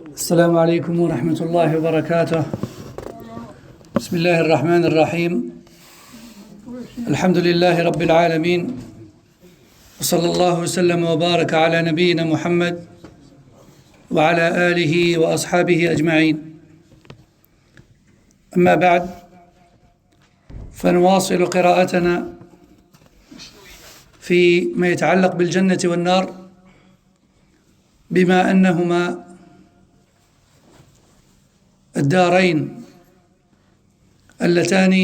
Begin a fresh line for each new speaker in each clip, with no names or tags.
السلام عليكم ورحمة الله وبركاته. بسم الله الرحمن الرحيم. الحمد لله رب العالمين، وصلى الله وسلم وبارك على نبينا محمد وعلى آله وأصحابه أجمعين. أما بعد، فنواصل قراءتنا فيما يتعلق بالجنة والنار، بما أنهما الدارين اللتان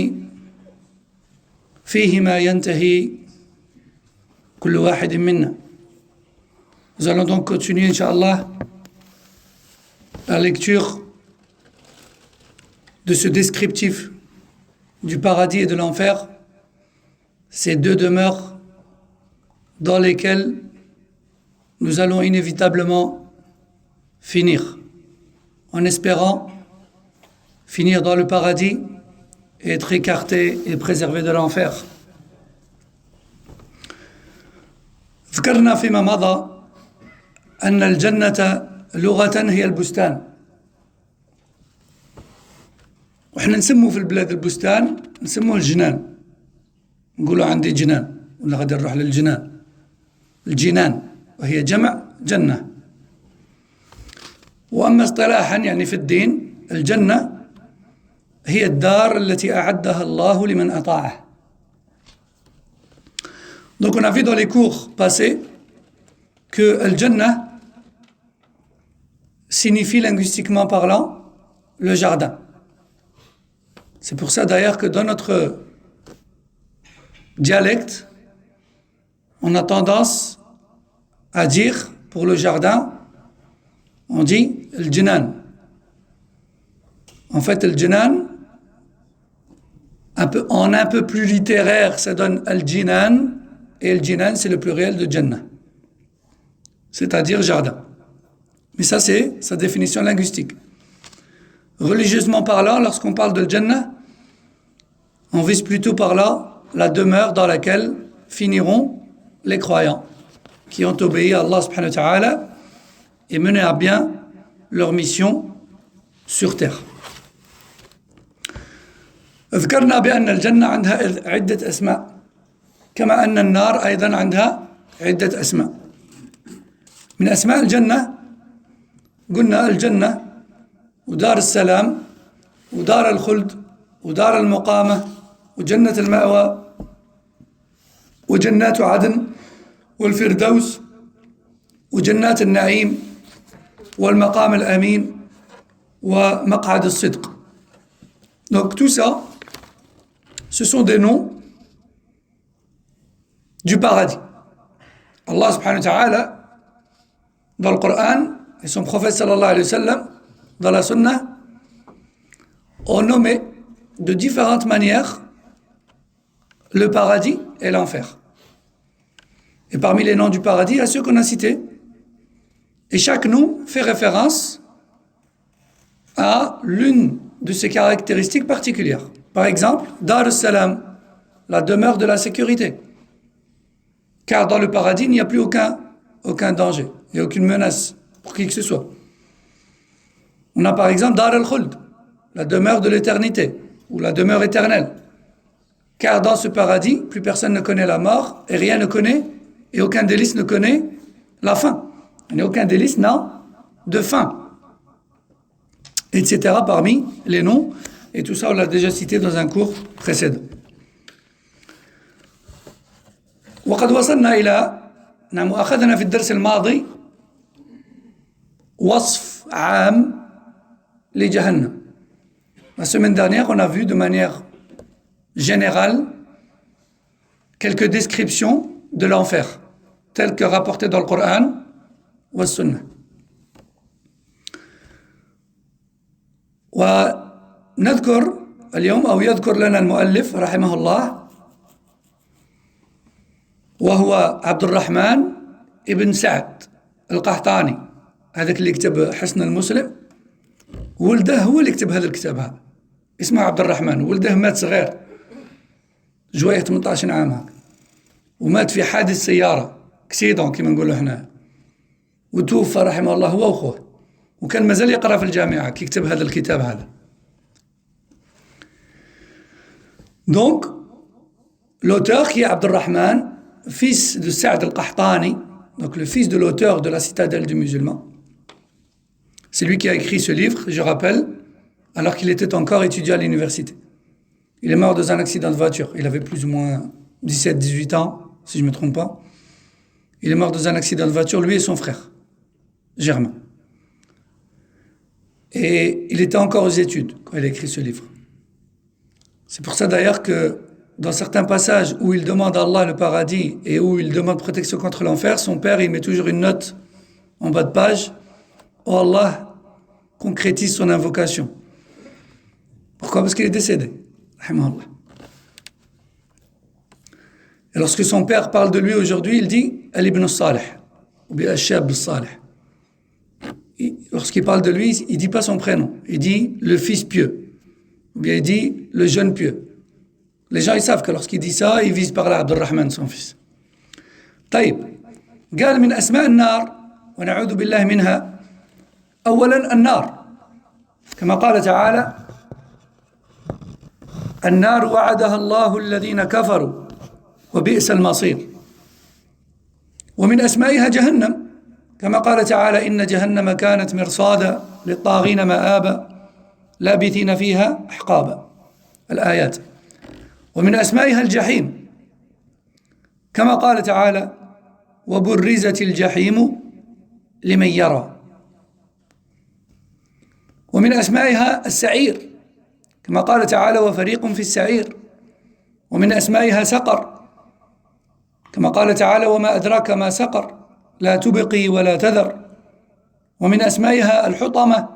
فيهما ينتهي كل واحد منا. Nous allons donc continuer, Inch'Allah, la lecture de ce descriptif du paradis et de l'enfer, ces deux demeures dans lesquelles nous allons inévitablement finir, en espérant finir dans le paradis et être écarté et préservé de l'enfer. ذكرنا فيما مضى أن الجنة لغة هي البستان، وإحنا نسموه في البلاد البستان، نسموه الجنان، نقولوا عندي جنان ولا غادي نروح للجنان، الجنان وهي جمع جنة. وأما اصطلاحا يعني في الدين، الجنة هي الدار التي أعدها الله لمن أطاعه. Donc on a vu dans les cours passés que Al-Jannah signifie linguistiquement parlant le jardin. C'est pour ça d'ailleurs que dans notre dialecte, on a tendance à dire pour le jardin, on dit Al-Jinan. En fait, Al-Jinan, en un peu plus littéraire, ça donne Al-Jinan, et Al-Jinan, c'est le pluriel de Jannah, c'est-à-dire jardin. Mais ça, c'est sa définition linguistique. Religieusement parlant, lorsqu'on parle de Jannah, on vise plutôt par là la demeure dans laquelle finiront les croyants qui ont obéi à Allah subhanahu wa ta'ala et mené à bien leur mission sur terre. ذكرنا بأن الجنة عندها عدة أسماء، كما أن النار أيضا عندها عدة أسماء. من أسماء الجنة قلنا الجنة ودار السلام ودار الخلد ودار المقامة وجنة المأوى وجنات عدن والفردوس وجنات النعيم والمقام الأمين ومقعد الصدق. Donc tout ça, ce sont des noms du paradis. Allah subhanahu wa ta'ala, dans le Coran, et son prophète sallallahu alayhi wa sallam, dans la Sunna, ont nommé de différentes manières le paradis et l'enfer. Et parmi les noms du paradis, il y a ceux qu'on a cités. Et chaque nom fait référence à l'une de ses caractéristiques particulières. Par exemple, Dar al-Salam, la demeure de la sécurité. Car dans le paradis, il n'y a plus aucun danger, il n'y a aucune menace pour qui que ce soit. On a par exemple Dar al-Khuld, la demeure de l'éternité, ou la demeure éternelle. Car dans ce paradis, plus personne ne connaît la mort, et rien ne connaît, et aucun délice ne connaît la fin. Et aucun délice n'a de fin, etc. parmi les noms. Et tout ça, on l'a déjà cité dans un cours précédent. وقد وصلنا إلى أخذنا في الدرس الماضي وصف عام لجهنم. La semaine dernière, on a vu de manière générale quelques descriptions de l'enfer, telles que rapportées dans le Coran ou la Sunna. ونذكر اليوم أو يذكر لنا المؤلف رحمه الله وهو عبد الرحمن ابن سعد القحطاني، هذاك اللي كتب حسن المسلم، ولده هو اللي كتب هذا الكتاب هذا، اسمه عبد الرحمن، ولده مات صغير جوايه 18 عام هكا، ومات في حادث سيارة كسيدون كما نقولوا هنا، وتوفى رحمه الله هو وأخوه، وكان مازال يقرأ في الجامعة كي كتب هذا الكتاب هذا. Donc, l'auteur qui est Abdurrahman, fils de Sa'd al-Qahtani, donc le fils de l'auteur de la citadelle du musulman, c'est lui qui a écrit ce livre, je rappelle, alors qu'il était encore étudiant à l'université. Il est mort dans un accident de voiture. Il avait plus ou moins 17-18 ans, si je ne me trompe pas. Il est mort dans un accident de voiture, lui et son frère, Germain. Et il était encore aux études quand il a écrit ce livre. C'est pour ça d'ailleurs que dans certains passages où il demande à Allah le paradis et où il demande protection contre l'enfer, son père, il met toujours une note en bas de page. Oh Allah, concrétise son invocation. Pourquoi? Parce qu'il est décédé. Et lorsque son père parle de lui aujourd'hui, il dit Al-Ibn al-Salih, ou bien Al-Shab al-Salih. Lorsqu'il parle de lui, il ne dit pas son prénom, il dit le fils pieux, ou bien il dit le jeune pieux. Les gens ils savent que lorsqu'il dit ça, il vise par là Abdurrahman, son fils. طيب قال من أسماء النار ونعوذ بالله منها أولا النار كما قال تعالى النار وعدها الله الذين كفروا وبئس المصير ومن أسمائها جهنم كما قال تعالى إن جهنم كانت مرصادا للطاغين مآبا لابثين فيها أحقابا الآيات ومن أسمائها الجحيم كما قال تعالى وبرزت الجحيم لمن يرى ومن أسمائها السعير كما قال تعالى وفريق في السعير ومن أسمائها سقر كما قال تعالى وما أدراك ما سقر لا تبقي ولا تذر ومن أسمائها الحطمة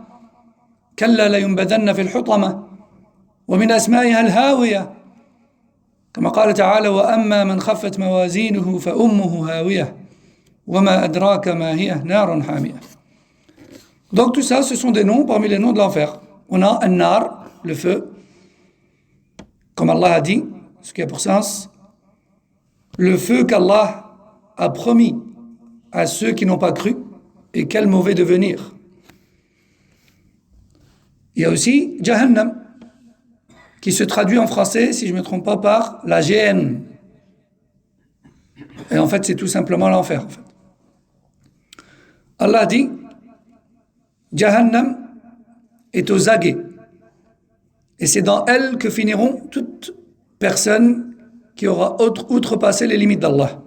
كلا لينبذن في الحطمة ومن أسمائها الهاوية كما قال تعالى وأما من خفت موازينه فأمه هاوية وما أدراك ما هي نار حامية. Donc tout ça, ce sont des noms parmi les noms de l'enfer. On a An-Nar, le feu, comme Allah a dit, ce qui a pour sens, le feu qu'Allah a promis à ceux qui n'ont pas cru, et quel mauvais devenir. Il y a aussi Jahannam, qui se traduit en français, si je ne me trompe pas, par la géhenne. Et en fait, c'est tout simplement l'enfer. En fait. Allah dit, Jahannam est aux aguets. Et c'est dans elle que finiront toute personne qui aura outrepassé les limites d'Allah.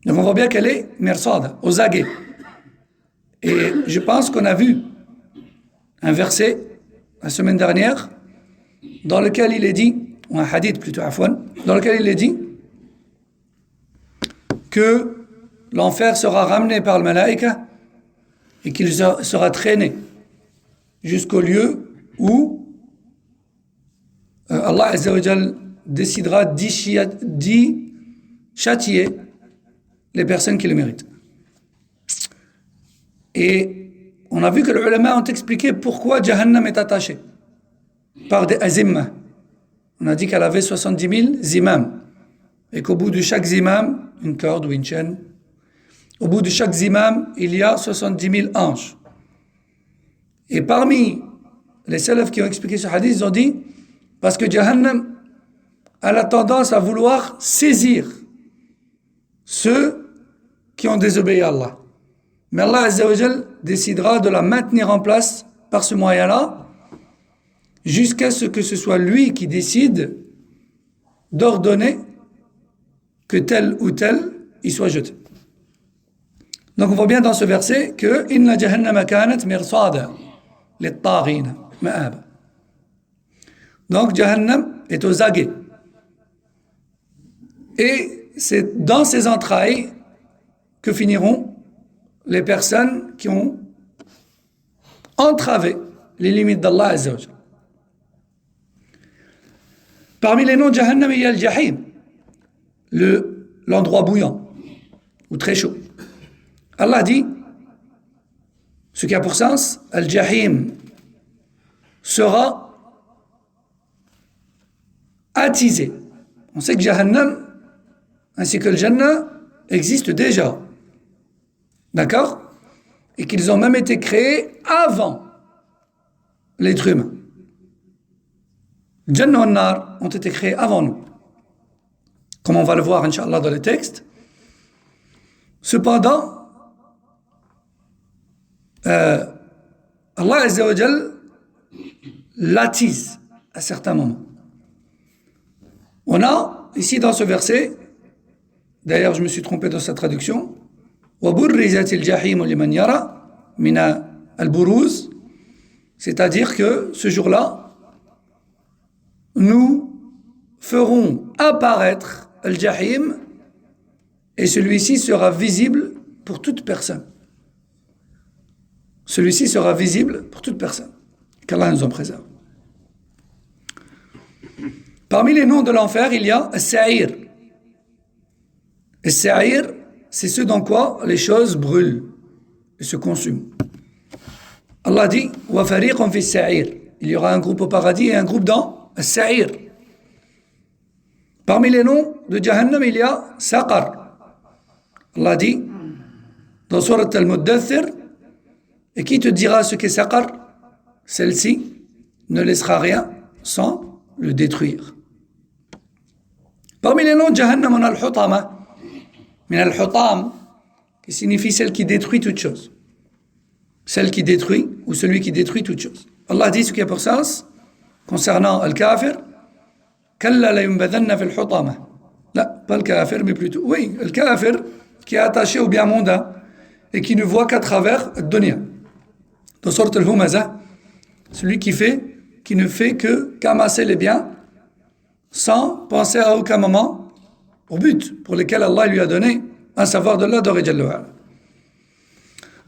Donc on voit bien qu'elle est mersada, aux aguets. Et je pense qu'on a vu un verset la semaine dernière dans lequel il est dit, ou un hadith plutôt, dans lequel il est dit que l'enfer sera ramené par le malaïka et qu'il sera traîné jusqu'au lieu où Allah Azza wa Jal décidera d'y châtier les personnes qui le méritent. Et on a vu que les ulama ont expliqué pourquoi Jahannam est attaché par des azimmas. On a dit qu'elle avait 70 000 zimam et qu'au bout de chaque zimam, une corde ou une chaîne, au bout de chaque zimam, il y a 70 000 anges. Et parmi les salafs qui ont expliqué ce hadith, ils ont dit parce que Jahannam a la tendance à vouloir saisir ceux qui ont désobéi à Allah. Mais Allah Azza wa Jal décidera de la maintenir en place par ce moyen-là jusqu'à ce que ce soit lui qui décide d'ordonner que tel ou tel y soit jeté. Donc on voit bien dans ce verset que Inna Jahannama kanat mirsada lit-taghina ma'aba. Donc Jahannam est aux aguets. Et c'est dans ses entrailles que finiront les personnes qui ont entravé les limites d'Allah Azza wa Jal. Parmi les noms de Jahannam, il y a le Jahim, l'endroit bouillant ou très chaud. Allah dit, ce qui a pour sens, Al-Jahim sera attisé. On sait que Jahannam ainsi que le Jannah existent déjà. D'accord? et qu'ils ont même été créés avant l'être humain. Jannah et Nar ont été créés avant nous. Comme on va le voir, Inch'Allah, dans les textes. Cependant, Allah Azza wa Jal l'attise à certains moments. On a, ici dans ce verset, d'ailleurs je me suis trompé dans sa traduction, وَبُرِّزَتِ الْجَحِيمُ لِمَنْ يَرَى مِنَ الْبُرُوز, c'est-à-dire que ce jour-là, nous ferons apparaître al-Jahim et celui-ci sera visible pour toute personne. Celui-ci sera visible pour toute personne. Qu'Allah nous en préserve. Parmi les noms de l'enfer, il y a As-Sa'ir. As-Sa'ir, c'est ce dans quoi les choses brûlent et se consument. Allah dit Wa fariqun fi as-Sa'ir. Il y aura un groupe au paradis et un groupe dans As-Sa'ir. Parmi les noms de Jahannam, il y a Saqar. Allah dit dans Surat Al-Muddathir, et qui te dira ce qu'est Saqar? Celle-ci ne laissera rien sans le détruire. Parmi les noms de Jahannam, on a Al-Hutama, min Al-Hutam, qui signifie celle qui détruit toute chose. Celle qui détruit ou celui qui détruit toute chose. Allah dit ce qui a pour sens concernant Al-Kafir, Kalla la yumbadhanna fil Hutama. Là, pas le Kafir, mais plutôt. Oui, le Kafir qui est attaché au bien mondain et qui ne voit qu'à travers le dunya. Dans Surat Al-Humazah, celui qui ne fait qu'amasser les biens sans penser à aucun moment au but pour lequel Allah lui a donné un savoir de Allah d'Or et Jalla wa Ala.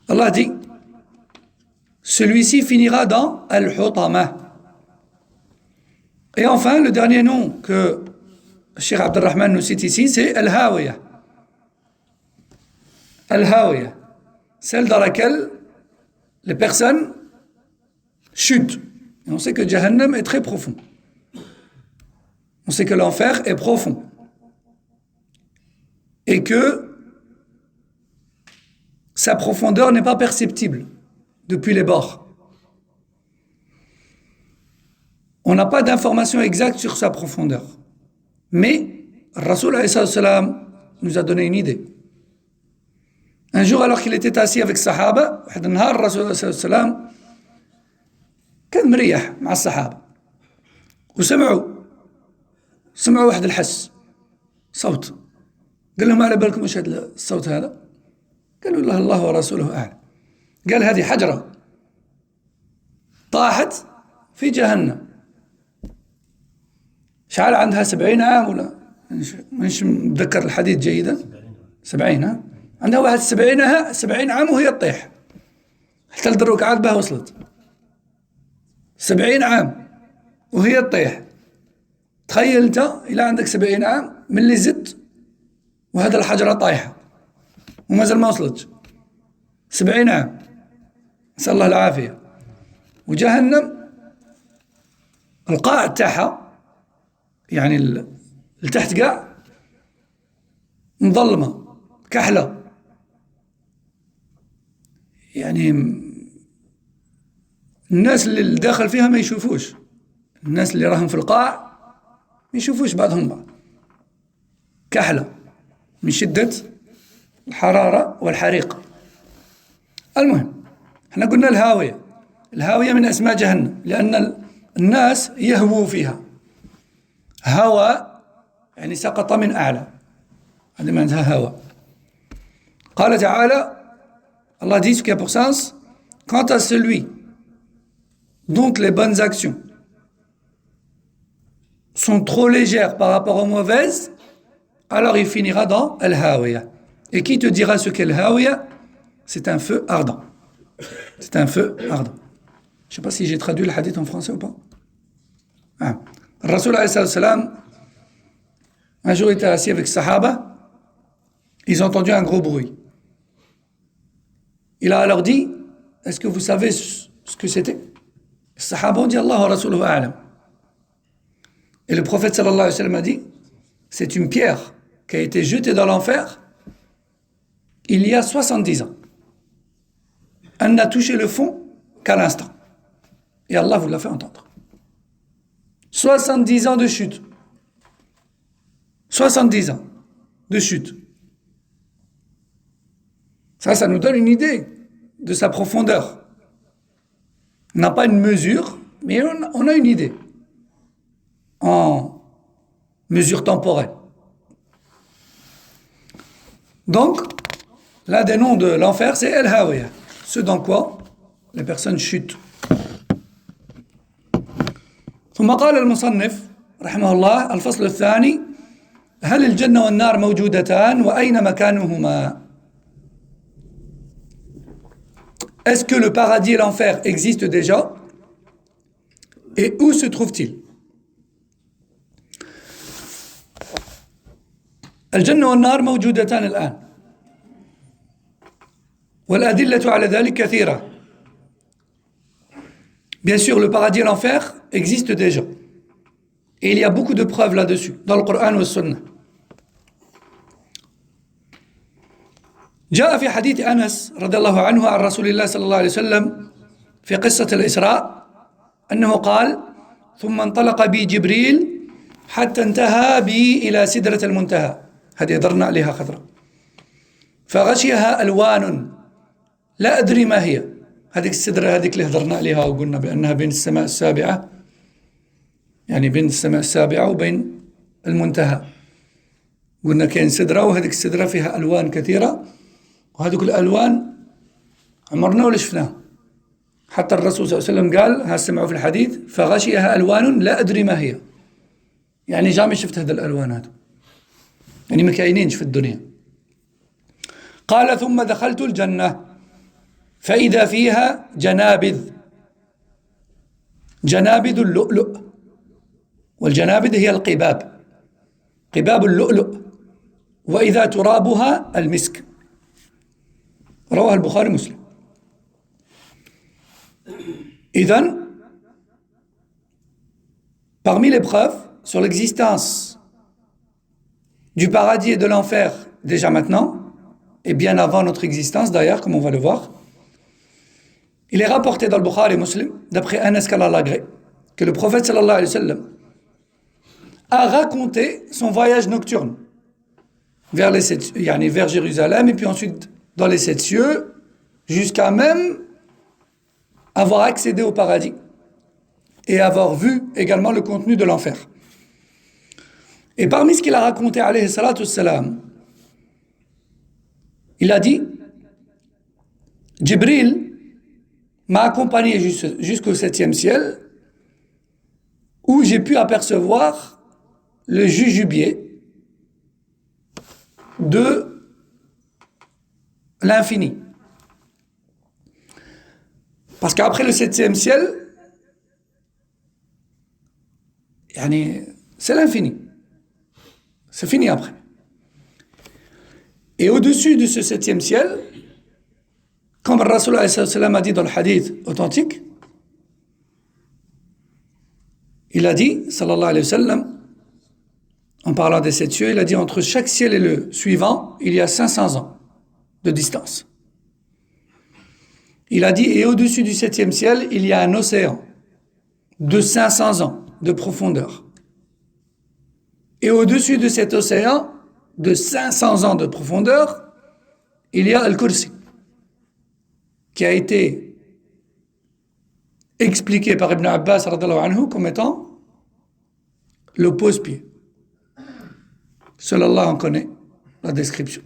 Allah dit celui-ci finira dans Al-Hutama. Et enfin, le dernier nom que Cheikh Abdelrahman nous cite ici, c'est Al-Hawiya. Al-Hawiya, celle dans laquelle les personnes chutent. Et on sait que Jahannam est très profond. On sait que l'enfer est profond. Et que sa profondeur n'est pas perceptible depuis les bords. On n'a pas d'informations exactes sur sa profondeur. Mais Rasoul alayhi salam nous a donné une idée. Un jour, alors qu'il était assis avec Sahaba, Rasoul alayhi salam كان مريح مع الصحابة وسمعوا واحد الحس صوت قال لهم ما على بالكم ايش هذا الصوت هذا؟ قالوا له الله ورسوله أعلم. قال هذه حجرة طاحت في جهنم شعل عندها 70 عام ولا مش متذكر الحديث جيدا 70 ها عندها واحد 70 عام وهي تطيح حتى الركعات بها وصلت 70 عام وهي تطيح. تخيل انت الى عندك 70 عام من اللي زدت وهذا الحجره طايحه وما زال ما وصلتش 70 عام نسال الله العافيه. وجهنم القاع تاعها يعني لتحت كاع مظلمه كحله يعني الناس اللي داخل فيها ما يشوفوش. الناس اللي راهم في القاع ما يشوفوش بعضهم بعض كحلة من شدة الحرارة والحريقة. المهم احنا قلنا الهاوية من أسماء جهنم لأن الناس يهووا فيها. هوى يعني سقط من أعلى هذا معناتها هوى. قال تعالى Allah dit ce qui a pour sens quant à celui dont les bonnes actions sont trop légères par rapport aux mauvaises, alors il finira dans Al-Hawiya. Et qui te dira ce qu'est Al-Hawiya? C'est un feu ardent. C'est un feu ardent. Je ne sais pas si j'ai traduit le hadith en français ou pas. Rasoul alayhi salam, un jour il était assis avec Sahaba, ils ont entendu un gros bruit. Il a alors dit, est-ce que vous savez ce que c'était? Les Sahaba ont dit Allah wa Rasuluhu a'lam. Et le prophète sallallahu alayhi wa sallam a dit, c'est une pierre qui a été jetée dans l'enfer il y a 70 ans. elle n'a touché le fond qu'à l'instant. Et Allah vous l'a fait entendre. 70 ans de chute. 70 ans de chute. Ça nous donne une idée de sa profondeur. On n'a pas une mesure, mais on a une idée. En mesure temporelle. Donc, l'un des noms de l'enfer, c'est El-Hawiya. Ce dans quoi les personnes chutent. ثم قال المصنف رحمه الله الفصل الثاني هل الجنة والنار موجودتان وأين مكانهما؟ Est-ce que le paradis et l'enfer existent déjà? Et où se trouvent-ils? الجنة والنار موجودتان الآن والأدلة على ذلك كثيرة. Bien sûr, le paradis et l'enfer existent déjà. Et il y a beaucoup de preuves là-dessus, dans le Coran ou la Sunna. جاء في حديث أنس رضي الله عنه عن رسول الله صلى الله عليه وسلم في قصة الإسراء أنه قال ثم انطلق بي جبريل حتى انتهى بي إلى سدرة المنتهى هذه درنا عليها خضراء فغشيها ألوان لا أدري ما هي هذيك السدرة هذيك اللي هضرنا عليها وقلنا بأنها بين السماء السابعة يعني بين السماء السابعة وبين المنتهى قلنا كاين سدرة وهذيك السدرة فيها ألوان كثيرة وهذوك الألوان عمرنا ولا شفناها حتى الرسول صلى الله عليه وسلم قال ها سمعوا في الحديث فغشيها ألوان لا أدري ما هي يعني جامي شفت هذه الألوان هذا يعني ما كاينينش في الدنيا قال ثم دخلت الجنة فإذا فيها جنابذ اللؤلؤ والجنابذ هي القباب قباب اللؤلؤ وإذا ترابها المسك رواه البخاري مسلم. إذن parmi les preuves sur l'existence du paradis et de l'enfer déjà maintenant et bien avant notre existence d'ailleurs comme on va le voir, il est rapporté dans le Bukhari Muslim d'après Anas qu'Allah l'agrée que le prophète sallallahu alayhi wa sallam a raconté son voyage nocturne vers Jérusalem et puis ensuite dans les 7 cieux jusqu'à même avoir accédé au paradis et avoir vu également le contenu de l'enfer. Et parmi ce qu'il a raconté alayhi salatu wassalam, il a dit Jibril m'a accompagné jusqu'au 7e ciel où j'ai pu apercevoir le jujubier de l'infini. Parce qu'après le 7e ciel, c'est l'infini. C'est fini après. Et au-dessus de ce 7e ciel, comme le Rasul a dit dans le hadith authentique, il a dit, sallallahu alayhi wa sallam, en parlant des 7 cieux, il a dit entre chaque ciel et le suivant, il y a 500 ans de distance. Il a dit, et au-dessus du 7e ciel, il y a un océan de 500 ans de profondeur. Et au-dessus de cet océan de 500 ans de profondeur, il y a Al-Kursi, qui a été expliqué par Ibn Abbas radhiyallahu anhu comme étant le pose-pied. Seul Allah en connaît la description.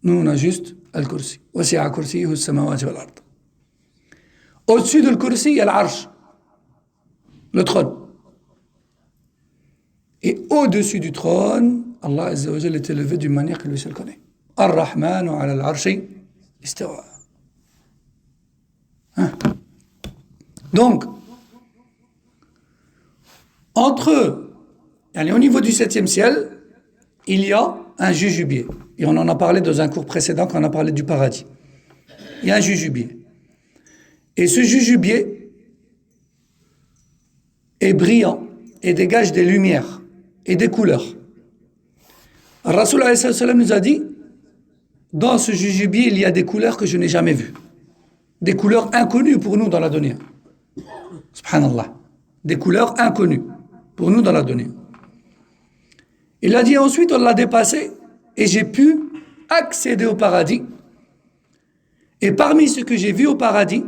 Nous, on a juste Al-Kursi. Wasi'a kursiyuhu as-samawati wal ard. Au-dessus de Al-Kursi, il y a l'Arsh, le trône. Et au-dessus du trône, Allah Azza wa Jalla est élevé d'une manière que lui seul connaît. Ar-Rahmanu ala al-Arshi istawa. Donc, au niveau du 7e ciel, il y a un jujubier. Et on en a parlé dans un cours précédent quand on a parlé du paradis. Il y a un jujubier. Et ce jujubier est brillant et dégage des lumières et des couleurs. Rasul alayhi salam nous a dit, dans ce jujubier, il y a des couleurs que je n'ai jamais vues. des couleurs inconnues pour nous dans la dunya. Subhanallah. Des couleurs inconnues pour nous dans la dunya. Il a dit ensuite, on l'a dépassé et j'ai pu accéder au paradis. Et parmi ce que j'ai vu au paradis,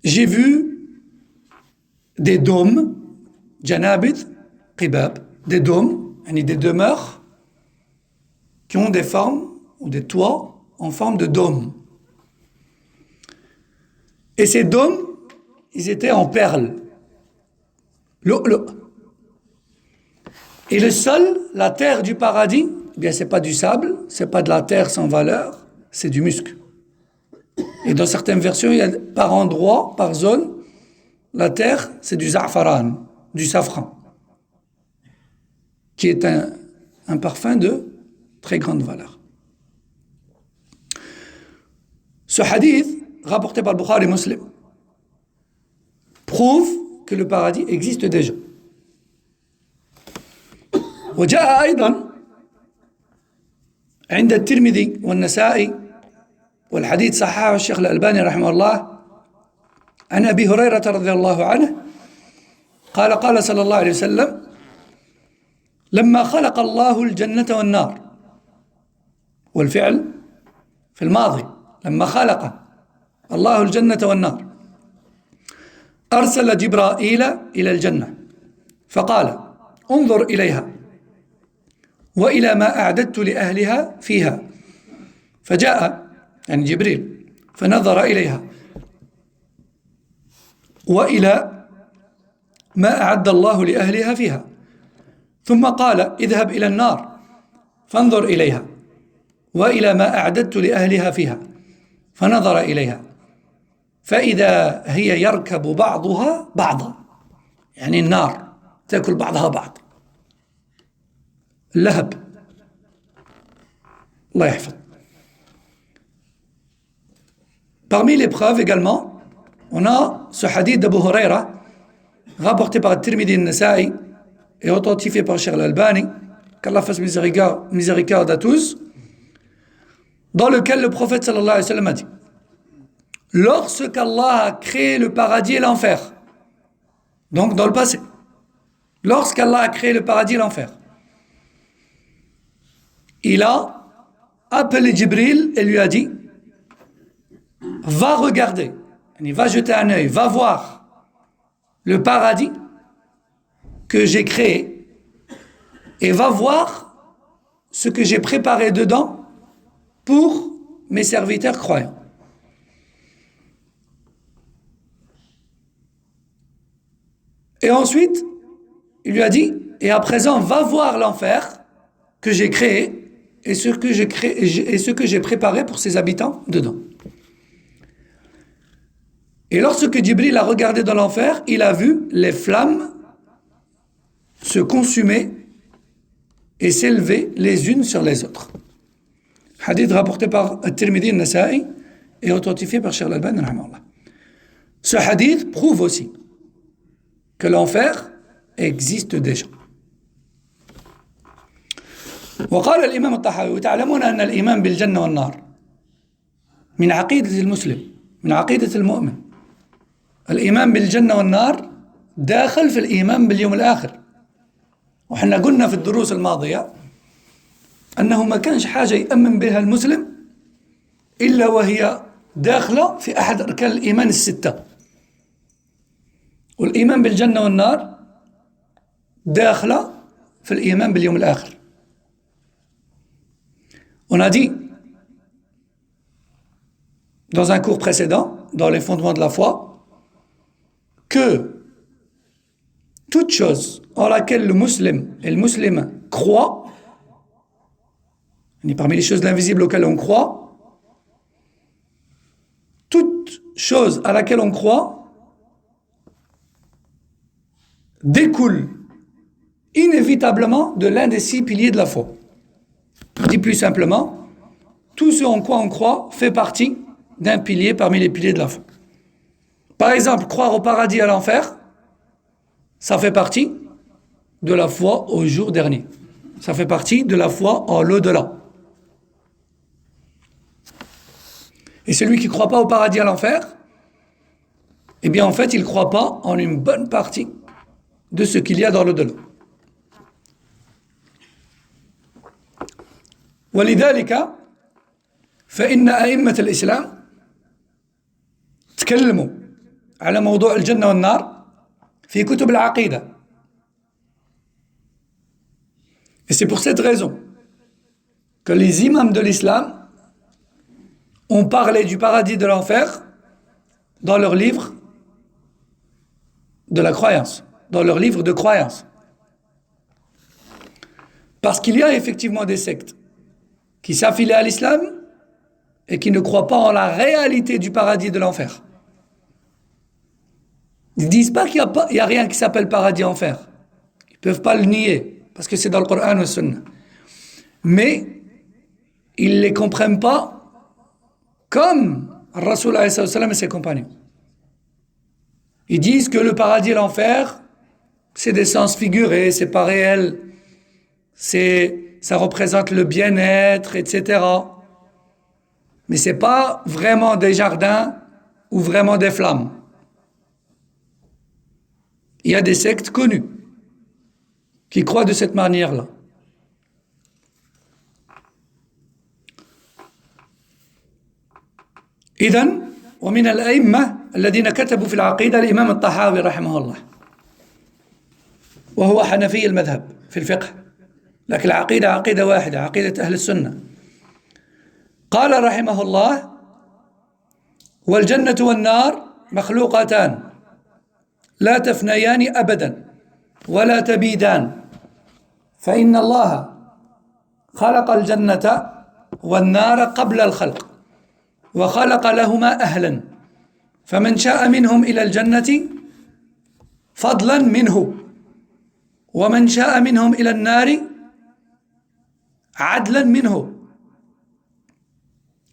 j'ai vu des dômes, janabid, qibab, des dômes, des demeures qui ont des formes ou des toits en forme de dôme. Et ces dômes, ils étaient en perles. Et le sol, la terre du paradis, eh bien c'est pas du sable, c'est pas de la terre sans valeur, c'est du musc. Et dans certaines versions, il y a par endroit, par zone, la terre, c'est du za'faran, du safran, qui est un parfum de très grande valeur. Ce hadith, rapporté par Bukhari et Muslim, prouve que le paradis existe déjà. وجاء أيضا عند الترمذي والنسائي والحديث صححه الشيخ الألباني رحمه الله عن أبي هريرة رضي الله عنه قال صلى الله عليه وسلم لما خلق الله الجنة والنار والفعل في الماضي لما خلق الله الجنة والنار أرسل جبرائيل إلى الجنة فقال انظر إليها وإلى ما أعددت لأهلها فيها فجاء يعني جبريل فنظر إليها وإلى ما أعد الله لأهلها فيها ثم قال اذهب إلى النار فانظر إليها وإلى ما أعددت لأهلها فيها فنظر إليها فإذا هي يركب بعضها بعضا يعني النار تأكل بعضها بعض اللهب الله يحفظ. Parmi les preuves également, on a ce hadith d'Abu Huraira, rapporté par Tirmidhi al-Nasa'i et authentifié par Cheikh al-Albani, qu'Allah fasse miséricorde à tous, dans lequel le prophète sallallahu alayhi wa sallam a dit: lorsqu'Allah a créé le paradis et l'enfer, donc dans le passé, lorsqu'Allah a créé le paradis et l'enfer, il a appelé Jibril et lui a dit: va regarder, va jeter un œil, va voir le paradis que j'ai créé et va voir ce que j'ai préparé dedans pour mes serviteurs croyants. Et ensuite, il lui a dit: et à présent, va voir l'enfer que j'ai créé et ce que j'ai préparé pour ses habitants dedans. Et lorsque Jibril a regardé dans l'enfer, il a vu les flammes se consumer et s'élever les unes sur les autres. Hadith rapporté par Tirmidhi al-Nasa'i et authentifié par Cheikh al-Albani rahimahullah. Ce hadith prouve aussi que l'enfer existe déjà. وقال الإمام الطحاوي: وتعلمون أن الإيمان بالجنة والنار من عقيدة المسلم من عقيدة المؤمن. الإيمان بالجنة والنار داخل في الإيمان باليوم الآخر. وحنا قلنا في الدروس الماضية أنه ما كانش حاجة يؤمن بها المسلم إلا وهي داخلة في أحد أركان الإيمان الستة. والإيمان بالجنة والنار داخلة في الإيمان باليوم الآخر. On a dit dans un cours précédent, dans les fondements de la foi, que toute chose en laquelle le musulman croit, parmi les choses invisibles auxquelles on croit, toute chose à laquelle on croit découle inévitablement de l'un des 6 piliers de la foi. Dit plus simplement, tout ce en quoi on croit fait partie d'un pilier parmi les piliers de la foi. Par exemple, croire au paradis et à l'enfer, ça fait partie de la foi au jour dernier. Ça fait partie de la foi en l'au-delà. Et celui qui ne croit pas au paradis et à l'enfer, eh bien en fait il ne croit pas en une bonne partie de ce qu'il y a dans l'au-delà. ولذلك فإن أئمة الإسلام تكلموا على موضوع الجنة والنار في كتب العقيدة. Et c'est pour cette raison que les imams de l'islam ont parlé du paradis et de l'enfer dans leurs livres de la croyance, dans leurs livres de croyance. Parce qu'il y a effectivement des sectes qui s'affilient à l'islam et qui ne croient pas en la réalité du paradis et de l'enfer. Ils ne disent pas qu'il n'y a rien qui s'appelle paradis et enfer. Ils ne peuvent pas le nier, parce que c'est dans le Coran et le Sunna. Mais ils ne les comprennent pas comme Rasul et ses compagnons. Ils disent que le paradis et l'enfer, c'est des sens figurés, c'est pas réel, ça représente le bien-être, etc. Mais c'est pas vraiment des jardins ou vraiment des flammes. Il y a des sectes connues qui croient de cette manière-là. إذن ومن الأئمة الذين كتبوا في العقيدة الإمام الطحاوي رحمه الله، وهو حنفي المذهب في الفقه، لكن العقيدة عقيدة واحدة، عقيدة أهل السنة. قال رحمه الله: والجنة والنار مخلوقتان لا تفنيان أبدا ولا تبيدان، فإن الله خلق الجنة والنار قبل الخلق وخلق لهما أهلا، فمن شاء منهم إلى الجنة فضلا منه، ومن شاء منهم إلى النار عدلا منه.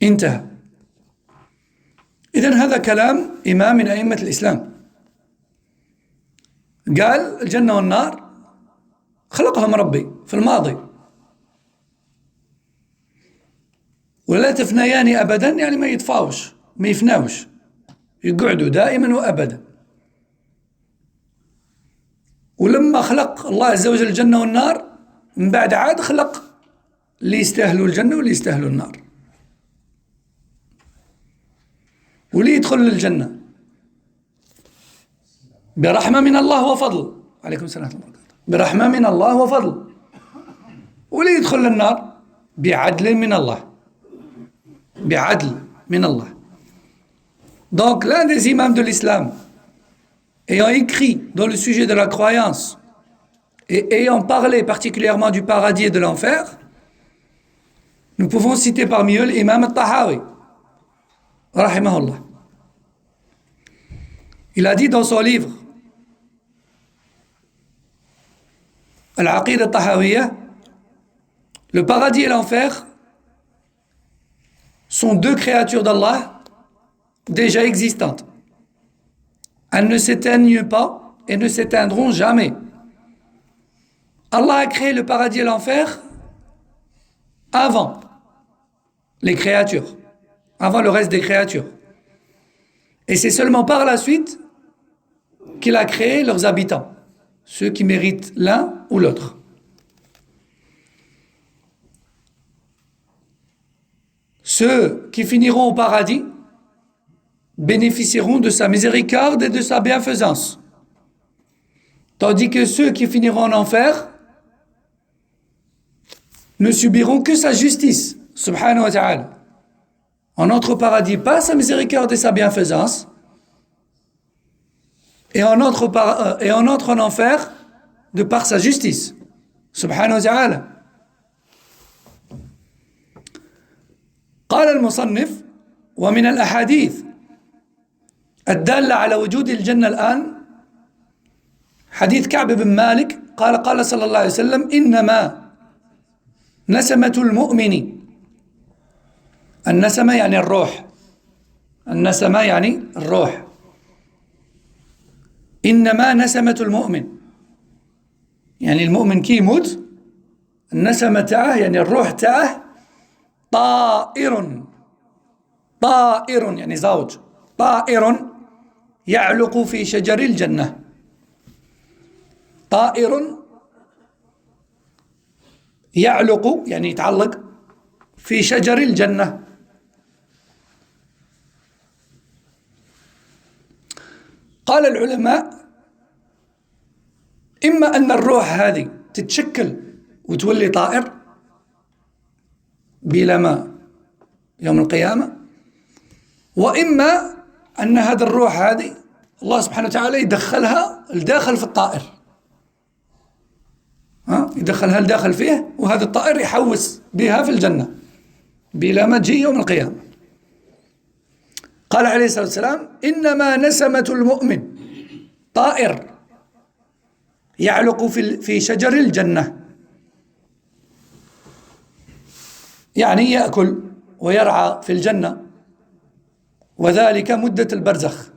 انتهى. إذن هذا كلام إمام من أئمة الإسلام، قال الجنة والنار خلقهم ربي في الماضي، ولا تفنيان أبدا يعني ما يطفاوش، ما يفناوش، يقعدوا دائما وأبدا. ولما خلق الله عز وجل الجنة والنار من بعد عاد خلق اللي يستاهلوا الجنة واللي يستاهلوا النار، واللي يدخل الجنة برحمة من الله وفضل، عليكم السلام ورحمة الله وبركاته، برحمة من الله وفضل، واللي يدخل النار بعدل من الله، بعدل من Allah. Donc l'un des imams de l'islam, ayant écrit dans le sujet de la croyance et ayant parlé particulièrement du paradis et de l'enfer, nous pouvons citer parmi eux l'imam al-Tahawi, rahimahullah. Il a dit dans son livre Al-Aqida al-Tahawiyya, le paradis et l'enfer sont deux créatures d'Allah déjà existantes. Elles ne s'éteignent pas et ne s'éteindront jamais. Allah a créé le paradis et l'enfer avant les créatures, avant le reste des créatures. Et c'est seulement par la suite qu'il a créé leurs habitants, ceux qui méritent l'un ou l'autre. Ceux qui finiront au paradis bénéficieront de sa miséricorde et de sa bienfaisance, tandis que ceux qui finiront en enfer ne subiront que sa justice, subhanahu wa ta'ala. On entre au paradis par sa miséricorde et sa bienfaisance, et on entre en enfer de par sa justice, subhanahu wa ta'ala. قال المصنف: ومن الأحاديث الدالة على وجود الجنة الآن حديث كعب بن مالك قال صلى الله عليه وسلم: إنما نسمة المؤمن، النسمة يعني الروح، النسمة يعني الروح، إنما نسمة المؤمن يعني المؤمن كي يموت النسمة تاعه يعني الروح تاعه طائر طائر يعني زوج طائر يعلق في شجر الجنة طائر يعلق يعني يتعلق في شجر الجنة قال العلماء إما أن الروح هذه تتشكل وتولي طائر بلا ماء يوم القيامة وإما أن هذا الروح هذه الله سبحانه وتعالى يدخلها الداخل في الطائر يدخلها الداخل فيه وهذا الطائر يحوس بها في الجنة بلا ما تجي يوم القيامة قال عليه الصلاة والسلام إنما نسمة المؤمن طائر يعلق في شجر الجنة يعني يأكل ويرعى في الجنة وذلك مدة البرزخ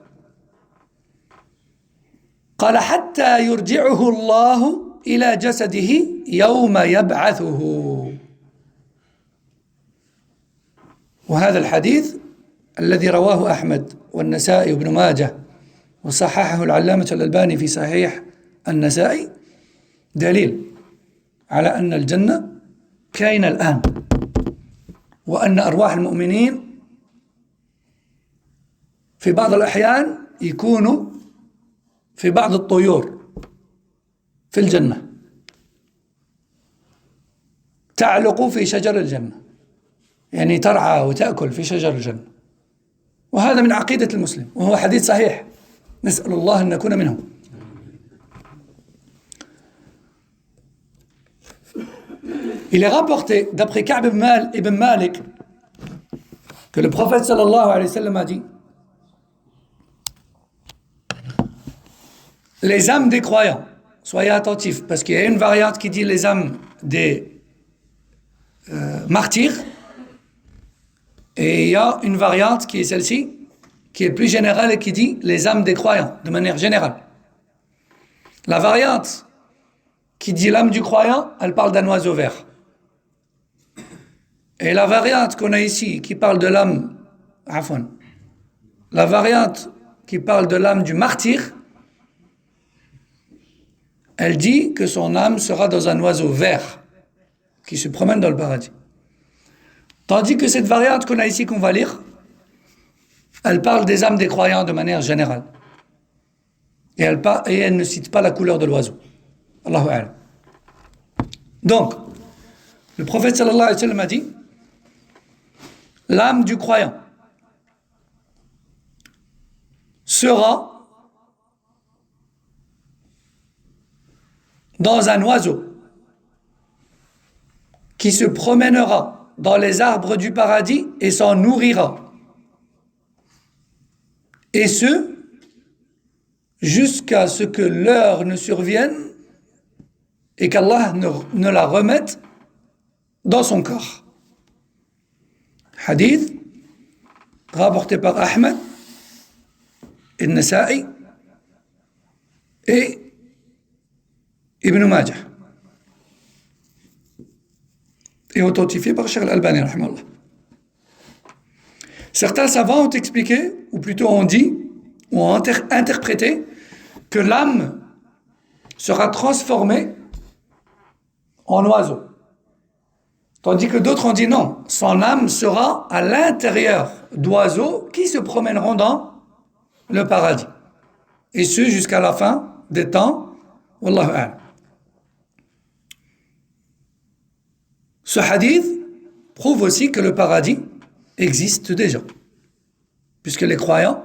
قال حتى يرجعه الله إلى جسده يوم يبعثه وهذا الحديث الذي رواه أحمد والنسائي وابن ماجه وصححه العلامة الألباني في صحيح النسائي دليل على أن الجنة كاينة الآن وأن أرواح المؤمنين في بعض الأحيان يكونوا في بعض الطيور في الجنة تعلق في شجر الجنة يعني ترعى وتأكل في شجر الجنة وهذا من عقيدة المسلم وهو حديث صحيح نسأل الله أن نكون منهم Il est rapporté d'après Ka'b ibn Malik que le prophète sallallahu alayhi wa sallam a dit les âmes des croyants, soyez attentifs parce qu'il y a une variante qui dit les âmes des martyrs et il y a une variante qui est celle-ci qui est plus générale et qui dit les âmes des croyants de manière générale. La variante qui dit l'âme du croyant, elle parle d'un oiseau vert. Et la variante qu'on a ici, qui parle de l'âme, la variante qui parle de l'âme du martyr, elle dit que son âme sera dans un oiseau vert qui se promène dans le paradis. Tandis que cette variante qu'on a ici, qu'on va lire, elle parle des âmes des croyants de manière générale. Et elle ne cite pas la couleur de l'oiseau. Allahu a'lam. Donc, le prophète sallallahu alayhi wa sallam a dit l'âme du croyant sera dans un oiseau qui se promènera dans les arbres du paradis et s'en nourrira. Et ce, jusqu'à ce que l'heure ne survienne et qu'Allah ne la remette dans son corps. Hadith rapporté par Ahmed, Al-Nasa'i et Ibn Majah et authentifié par Cheikh Al-Albani rahimahullah. Certains savants ont expliqué, ou plutôt ont dit, ou ont interprété que l'âme sera transformée en oiseau. Tandis que d'autres ont dit non, son âme sera à l'intérieur d'oiseaux qui se promèneront dans le paradis. Et ce jusqu'à la fin des temps. Wallahu a'lam. Ce hadith prouve aussi que le paradis existe déjà. Puisque les croyants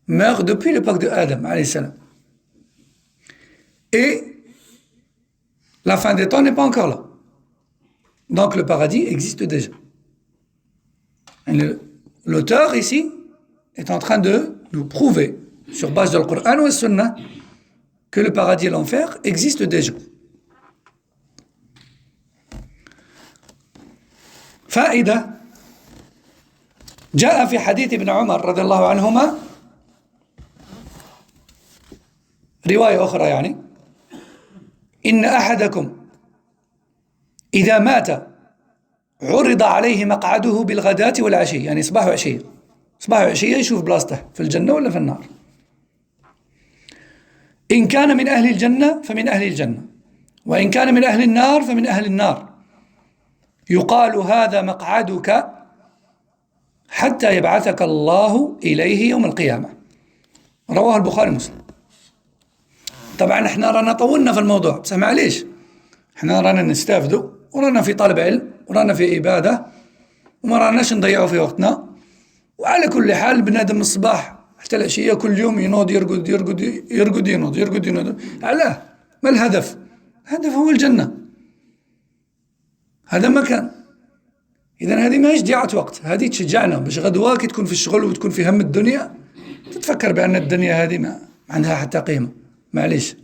meurent depuis l'époque de Adam, alayhi salam. Et la fin des temps n'est pas encore là. Donc le paradis existe déjà. L'auteur ici est en train de nous prouver, sur base du Coran ou du Sunna, que le paradis et l'enfer existent déjà. فائدة جاء في حديث ابن عمر رضي الله عنهما رواية أخرى يعني إن أحدكم إذا مات عرض عليه مقعده بالغداة والعشي، يعني صباح وعشية، صباح وعشية يشوف بلاصته في الجنة ولا في النار. إن كان من أهل الجنة فمن أهل الجنة، وإن كان من أهل النار فمن أهل النار. يقال هذا مقعدك حتى يبعثك الله إليه يوم القيامة. رواه البخاري ومسلم. طبعا احنا رانا طولنا في الموضوع، بس معليش، احنا رانا نستافدوا، ورانا في طلب علم، ورانا في عبادة، وما راناش نضيعوا في وقتنا. وعلى كل حال بنادم من الصباح حتى العشية كل يوم ينوض يرقد يرقد يرقد ينوض يرقد ينوض. علاه؟ ما الهدف؟ الهدف هو الجنة، هذا مكان. إذا هذه ماهيش ضياعة وقت، هذه تشجعنا باش غدوة كي تكون في الشغل وتكون في هم الدنيا تتفكر بأن الدنيا هذه ما عندها حتى قيمة. معليش.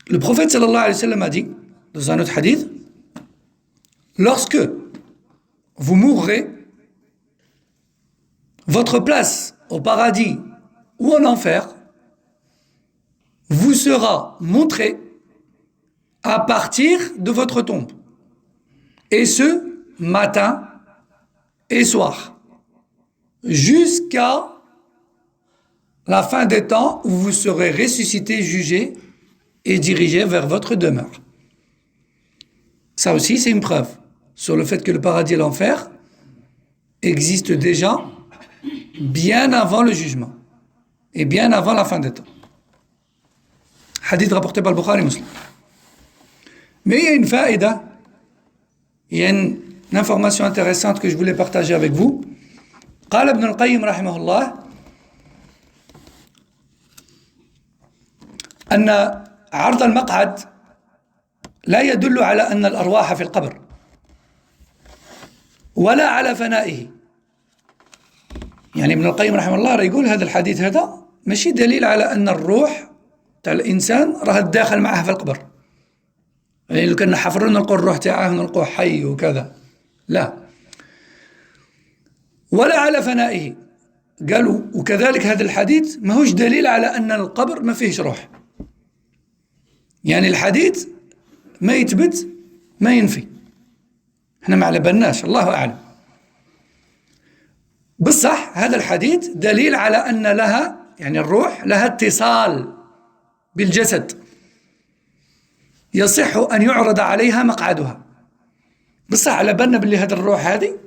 Le prophète sallallahu alayhi wa sallam a dit dans un autre hadith, lorsque vous mourrez, votre place au paradis ou en enfer vous sera montrée à partir de votre tombe, et ce, matin et soir, jusqu'à la fin des temps où vous serez ressuscité, jugé et dirigé vers votre demeure. Ça aussi, c'est une preuve sur le fait que le paradis et l'enfer existent déjà bien avant le jugement et bien avant la fin des temps. Hadith rapporté par le Bukhari et Muslim. Mais il y a une faïda, il y a une information intéressante que je voulais partager avec vous. قال ابن القيم رحمه الله أن عرض المقعد لا يدل على أن الأرواح في القبر ولا على فنائه. يعني ابن القيم رحمه الله يقول هذا الحديث هذا ماشي دليل على أن الروح تاع الإنسان راه داخل معه في القبر، يعني لو كان نحفروا نلقوا الروح تاعه نلقوه حي وكذا، لا، ولا على فنائه. قالوا وكذلك هذا الحديث ما هوش دليل على أن القبر ما فيهش روح. يعني الحديث ما يثبت ما ينفي، احنا ما على بالناش، الله أعلم. بصح هذا الحديث دليل على أن لها، يعني الروح لها اتصال بالجسد، يصح أن يعرض عليها مقعدها. بصح على بالنا باللي هذه الروح هذه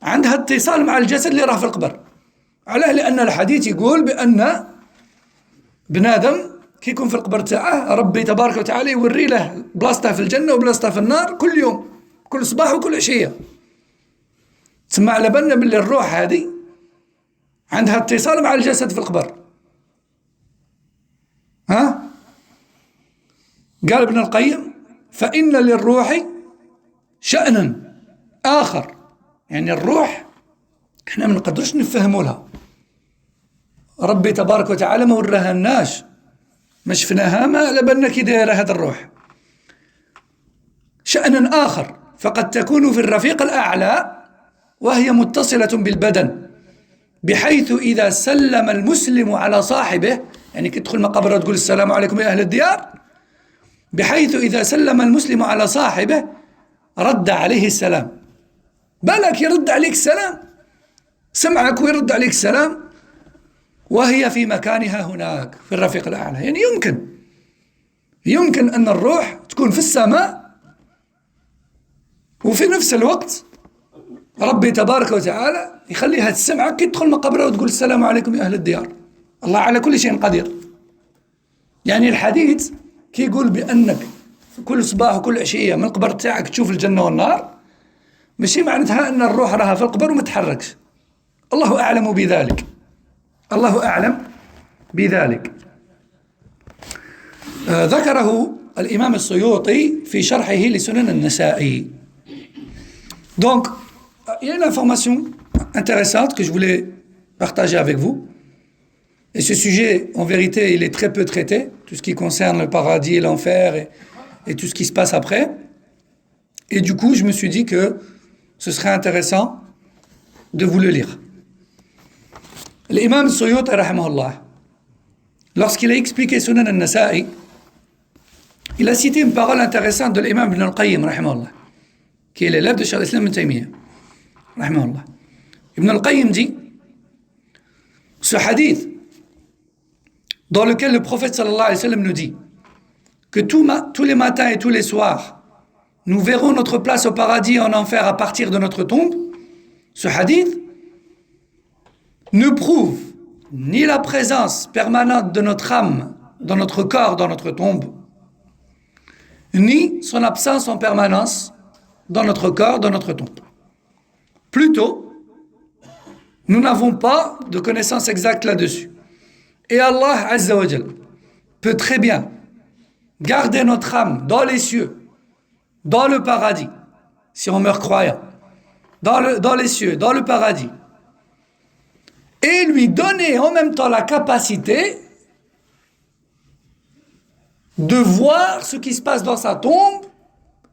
عندها اتصال مع الجسد اللي راه في القبر. علاه؟ لأن الحديث يقول بأن بنادم كي يكون في القبر تاعه ربي تبارك وتعالى يوري له بلاصته في الجنة وبلاصته في النار كل يوم، كل صباح وكل عشية. تسمى على بالنا باللي الروح هذه عندها اتصال مع الجسد في القبر. ها؟ قال ابن القيم فإن للروح شأنا آخر. يعني الروح احنا ما نقدرش نفهموا لها، ربي تبارك وتعالى ما وراها الناش، ما شفناها، ما على بالنا كي دايره هذا الروح. شأنا آخر، فقد تكون في الرفيق الأعلى وهي متصلة بالبدن، بحيث إذا سلم المسلم على صاحبه، يعني كي تدخل مقبرة تقول السلام عليكم يا أهل الديار، بحيث إذا سلم المسلم على صاحبه رد عليه السلام. بالك يرد عليك السلام، سمعك ويرد عليك السلام وهي في مكانها هناك في الرفيق الأعلى. يعني يمكن أن الروح تكون في السماء وفي نفس الوقت ربي تبارك وتعالى يخليها تسمعك كي تدخل مقبرة وتقول السلام عليكم يا أهل الديار. الله على كل شيء قدير. يعني الحديث كي يقول بأنك في كل صباح وكل عشية من القبر تاعك تشوف الجنة والنار، ماشي معناتها أن الروح راها في القبر وما تحركش. الله أعلم بذلك، الله أعلم بذلك. ذكره الإمام السيوطي في شرحه لسنن النسائي. Donc, il y a une information intéressante que je voulais partager avec vous. Et ce sujet, en vérité, il est très peu traité, tout ce qui concerne le paradis et l'enfer et tout ce qui se passe après. Et du coup, je me suis dit que ce serait intéressant de vous le lire. L'imam Suyuti, rahimahullah, lorsqu'il a expliqué Sunan al-Nasa'i, Il a cité une parole intéressante de l'imam Ibn al-Qayyim, rahimahullah, qui est l'élève de Cheikh al-Islam Ibn Taymiyyah, rahimahullah. Ibn al-Qayyim dit, ce hadith, dans lequel le prophète sallallahu alayhi wa sallam nous dit que tous les matins et tous les soirs, nous verrons notre place au paradis et en enfer à partir de notre tombe, ce hadith ne prouve ni la présence permanente de notre âme dans notre corps, dans notre tombe, ni son absence en permanence dans notre corps, dans notre tombe. Plutôt, nous n'avons pas de connaissance exacte là-dessus. Et Allah Azza wa Jal peut très bien garder notre âme dans les cieux, dans le paradis, si on meurt croyant, dans les cieux, dans le paradis, et lui donner en même temps la capacité de voir ce qui se passe dans sa tombe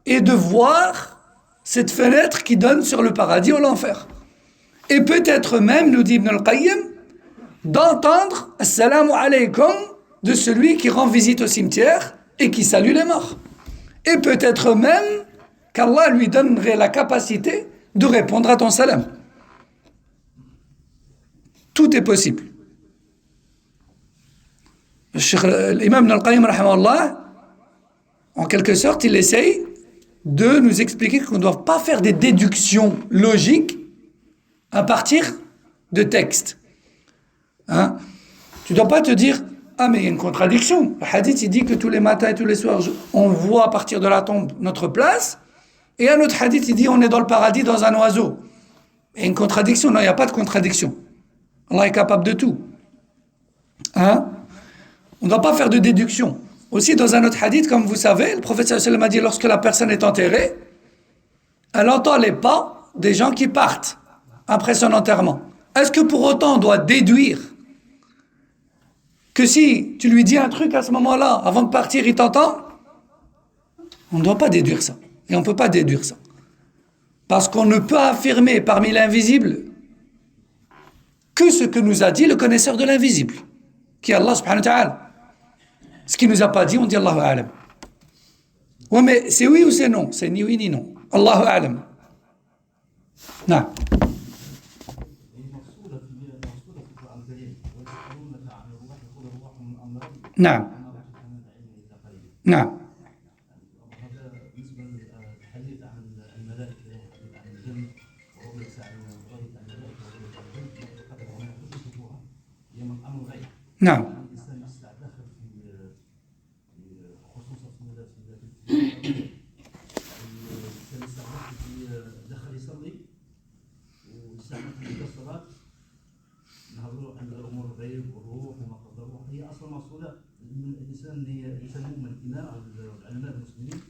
et de voir cette fenêtre qui donne sur le paradis ou l'enfer. Et peut-être même, nous dit Ibn al-Qayyim, d'entendre « Assalamu alaykum » de celui qui rend visite au cimetière et qui salue les morts. Et peut-être même qu'Allah lui donnerait la capacité de répondre à ton salam. Tout est possible. L'imam Ibn al-Qayyim, rahimahullah, en quelque sorte, il essaye de nous expliquer qu'on ne doit pas faire des déductions logiques à partir de textes. Hein? Tu ne dois pas te dire « Ah, mais il y a une contradiction. Le hadith, il dit que tous les matins et tous les soirs, on voit à partir de la tombe notre place. Et un autre hadith, il dit on est dans le paradis dans un oiseau. » Il y a une contradiction. Non, il n'y a pas de contradiction. Allah est capable de tout. Hein? On ne doit pas faire de déduction. Aussi, dans un autre hadith, comme vous savez, le prophète sallallahu alayhi wa sallam a dit lorsque la personne est enterrée, elle entend les pas des gens qui partent après son enterrement. Est-ce que pour autant on doit déduire que si tu lui dis un truc à ce moment-là, avant de partir, il t'entend? On ne doit pas déduire ça. Et on ne peut pas déduire ça. Parce qu'on ne peut affirmer parmi l'invisible que ce que nous a dit le connaisseur de l'invisible, qui est Allah subhanahu wa ta'ala. Ce qu'il ne nous a pas dit, on dit Allahu a'lam. Ouais, mais c'est oui ou c'est non? C'est ni oui ni non. Allahu a'lam. Non. نعم نعم نعم
الانسان مؤمن الايمان العلماء المسلمين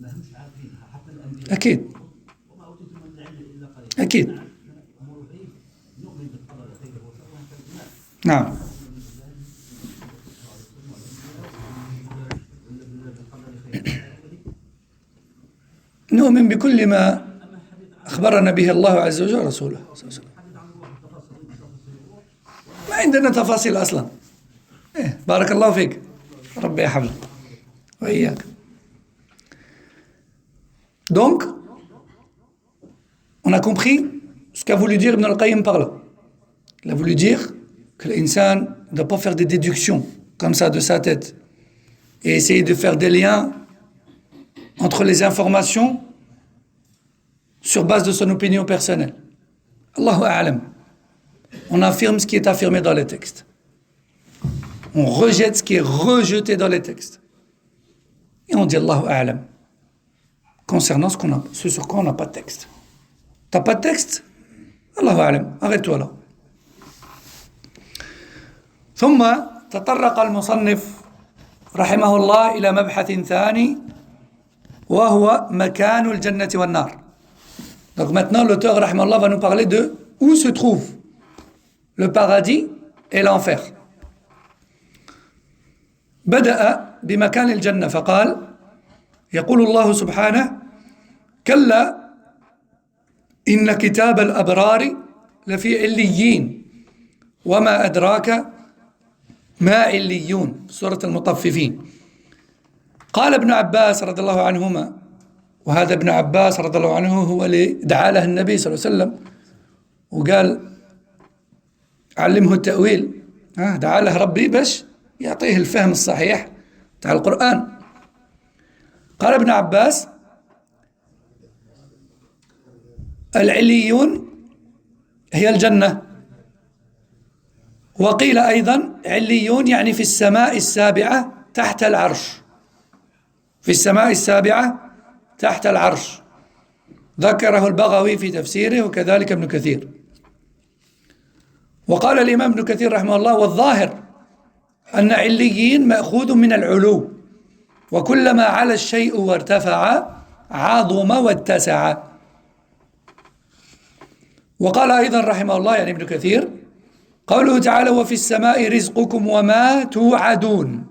ما همش عارفين حتى الانبياء
اكيد
وما اوتيتم من العلم الا قليلا
اكيد
امور الغيب نؤمن بالقدر خيره وشره كالايمان
نعم نؤمن بكل ما اخبرنا به الله عز وجل ورسوله صلى الله عليه وسلم. ما عندنا تفاصيل اصلا. بارك الله فيك ربي يحفظك وإياك. Donc, on a compris ce qu'a voulu dire Ibn al-Qayyim par là. Il a voulu dire que l'insan ne doit pas faire des déductions comme ça de sa tête et essayer de faire des liens entre les informations sur base de son opinion personnelle. Allahu a'lam. On affirme ce qui est affirmé dans les textes. On rejette ce qui est rejeté dans les textes. Et on dit Allahu a'lam. Concernant ce sur quoi on n'a pas de texte. T'as pas de texte? Allahu a'lam. Arrête-toi là. ثم تطرق المصنف رحمه الله إلى مبحث ثاني وهو مكان الجنة والنار. Donc maintenant l'auteur رحمه الله va nous parler de où se trouve le paradis et l'enfer. بدأ بمكان الجنة فقال يقول الله سبحانه كلا إن كتاب الأبرار لفي عليين وما أدراك ما عليون سورة المطففين. قال ابن عباس رضي الله عنهما، وهذا ابن عباس رضي الله عنه هو اللي دعا له النبي صلى الله عليه وسلم وقال علمه التأويل، دعا له ربي باش يعطيه الفهم الصحيح تاع القرآن. قال ابن عباس: العليون هي الجنة. وقيل أيضا عليون يعني في السماء السابعة تحت العرش، في السماء السابعة تحت العرش. ذكره البغوي في تفسيره وكذلك ابن كثير. وقال الإمام ابن كثير رحمه الله: والظاهر أن عليين مأخوذ من العلو، وكلما علا الشيء وارتفع عظم واتسع. وقال أيضا رحمه الله يعني ابن كثير: قوله تعالى: وفي السماء رزقكم وما توعدون.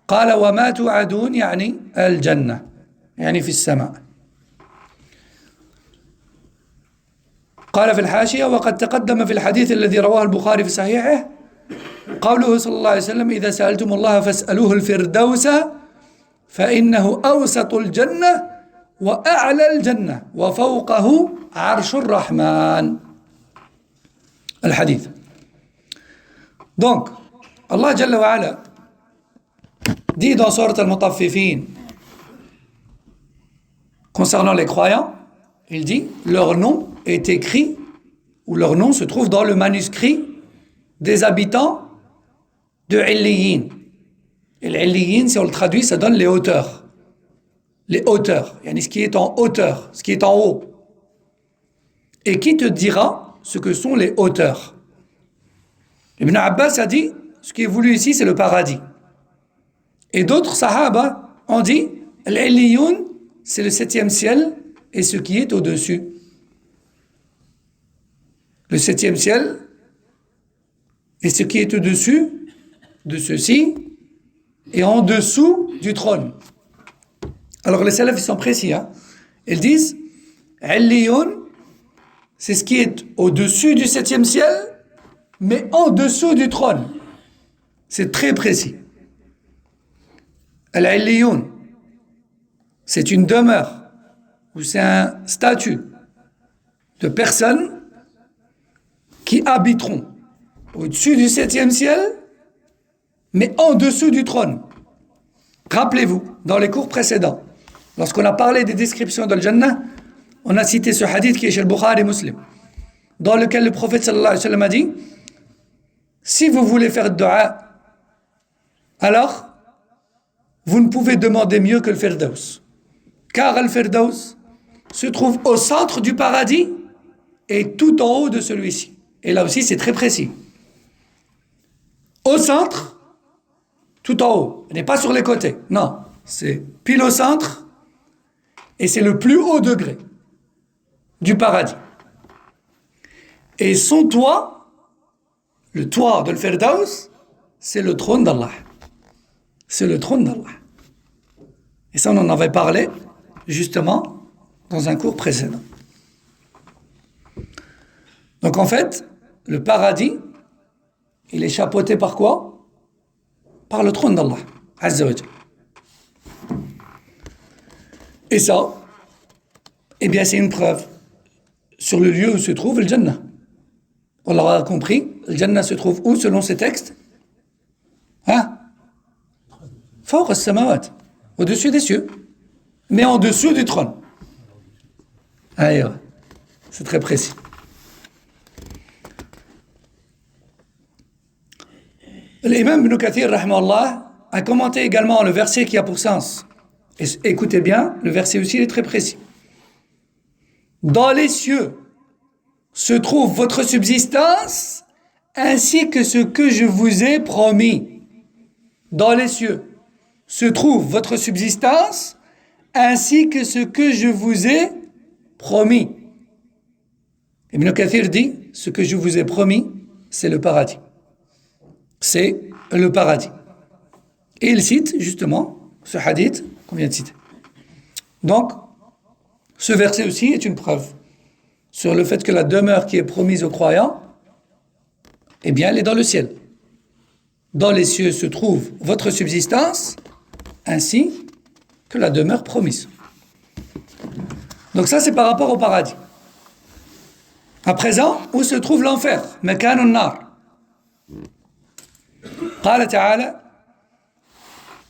قال: وما توعدون يعني الجنة، يعني في السماء. قال في الحاشية: وقد تقدم في الحديث الذي رواه البخاري في صحيحه قوله صلى الله عليه وسلم: إذا سألتم الله فاسألوه الفردوس فإنه أوسط الجنة وأعلى الجنة وفوقه عرش الرحمن. الحديث. Donc, Allah Jalla wa Ala dit dans Sourate Al-Mutaffifin concernant les croyants, il dit leur nom est écrit, ou leur nom se trouve dans le manuscrit des habitants de Illiyin. Et les Illiyin, si on le traduit, ça donne les hauteurs. Les hauteurs, yani ce qui est en hauteur, ce qui est en haut. Et qui te dira ce que sont les hauteurs? Ibn Abbas a dit, ce qui est voulu ici, c'est le paradis. Et d'autres sahaba ont dit, l'Illiyoun, c'est le 7e ciel et ce qui est au-dessus. Le 7e ciel et ce qui est au-dessus de ceci et en dessous du trône. Alors les salafs, ils sont précis. Ils disent, Illiyoun, c'est ce qui est au-dessus du 7e ciel, mais en dessous du trône. C'est très précis. Al-Illiyoun, c'est une demeure, ou c'est un statut de personnes qui habiteront au-dessus du 7e ciel, mais en dessous du trône. Rappelez-vous, dans les cours précédents, lorsqu'on a parlé des descriptions de Al-Jannah, on a cité ce hadith qui est chez le Bukhari et Muslim, dans lequel le prophète sallallahu alayhi wa sallam a dit: si vous voulez faire dua, alors vous ne pouvez demander mieux que le Firdaus, car le Firdaus se trouve au centre du paradis et tout en haut de celui-ci. Et là aussi c'est très précis. Au centre, tout en haut, il n'est pas sur les côtés, non, c'est pile au centre et c'est le plus haut degré du paradis. Et son toit, le toit de l'Firdaus, c'est le trône d'Allah. C'est le trône d'Allah. Et ça, on en avait parlé justement dans un cours précédent. Donc en fait, le paradis, il est chapeauté par quoi? Par le trône d'Allah, Azza wa Jalla. Et ça, eh bien c'est une preuve sur le lieu où se trouve le Jannah. On l'aura compris, le Jannah se trouve où selon ces textes? Fawq as-samawat, au-dessus des cieux, mais en dessous du trône. C'est très précis. L'imam Ibn Kathir, rahimahullah, a commenté également le verset qui a pour sens. Et écoutez bien, le verset aussi il est très précis. Dans les cieux se trouve votre subsistance ainsi que ce que je vous ai promis. Dans les cieux se trouve votre subsistance ainsi que ce que je vous ai promis. Ibn Kathir dit, ce que je vous ai promis, c'est le paradis. C'est le paradis. Et il cite justement ce hadith qu'on vient de citer. Donc, ce verset aussi est une preuve sur le fait que la demeure qui est promise aux croyants, eh bien, elle est dans le ciel. Dans les cieux se trouve votre subsistance, ainsi que la demeure promise. Donc ça, c'est par rapport au paradis. À présent, où se trouve l'enfer? مكان النار. قال تعالى: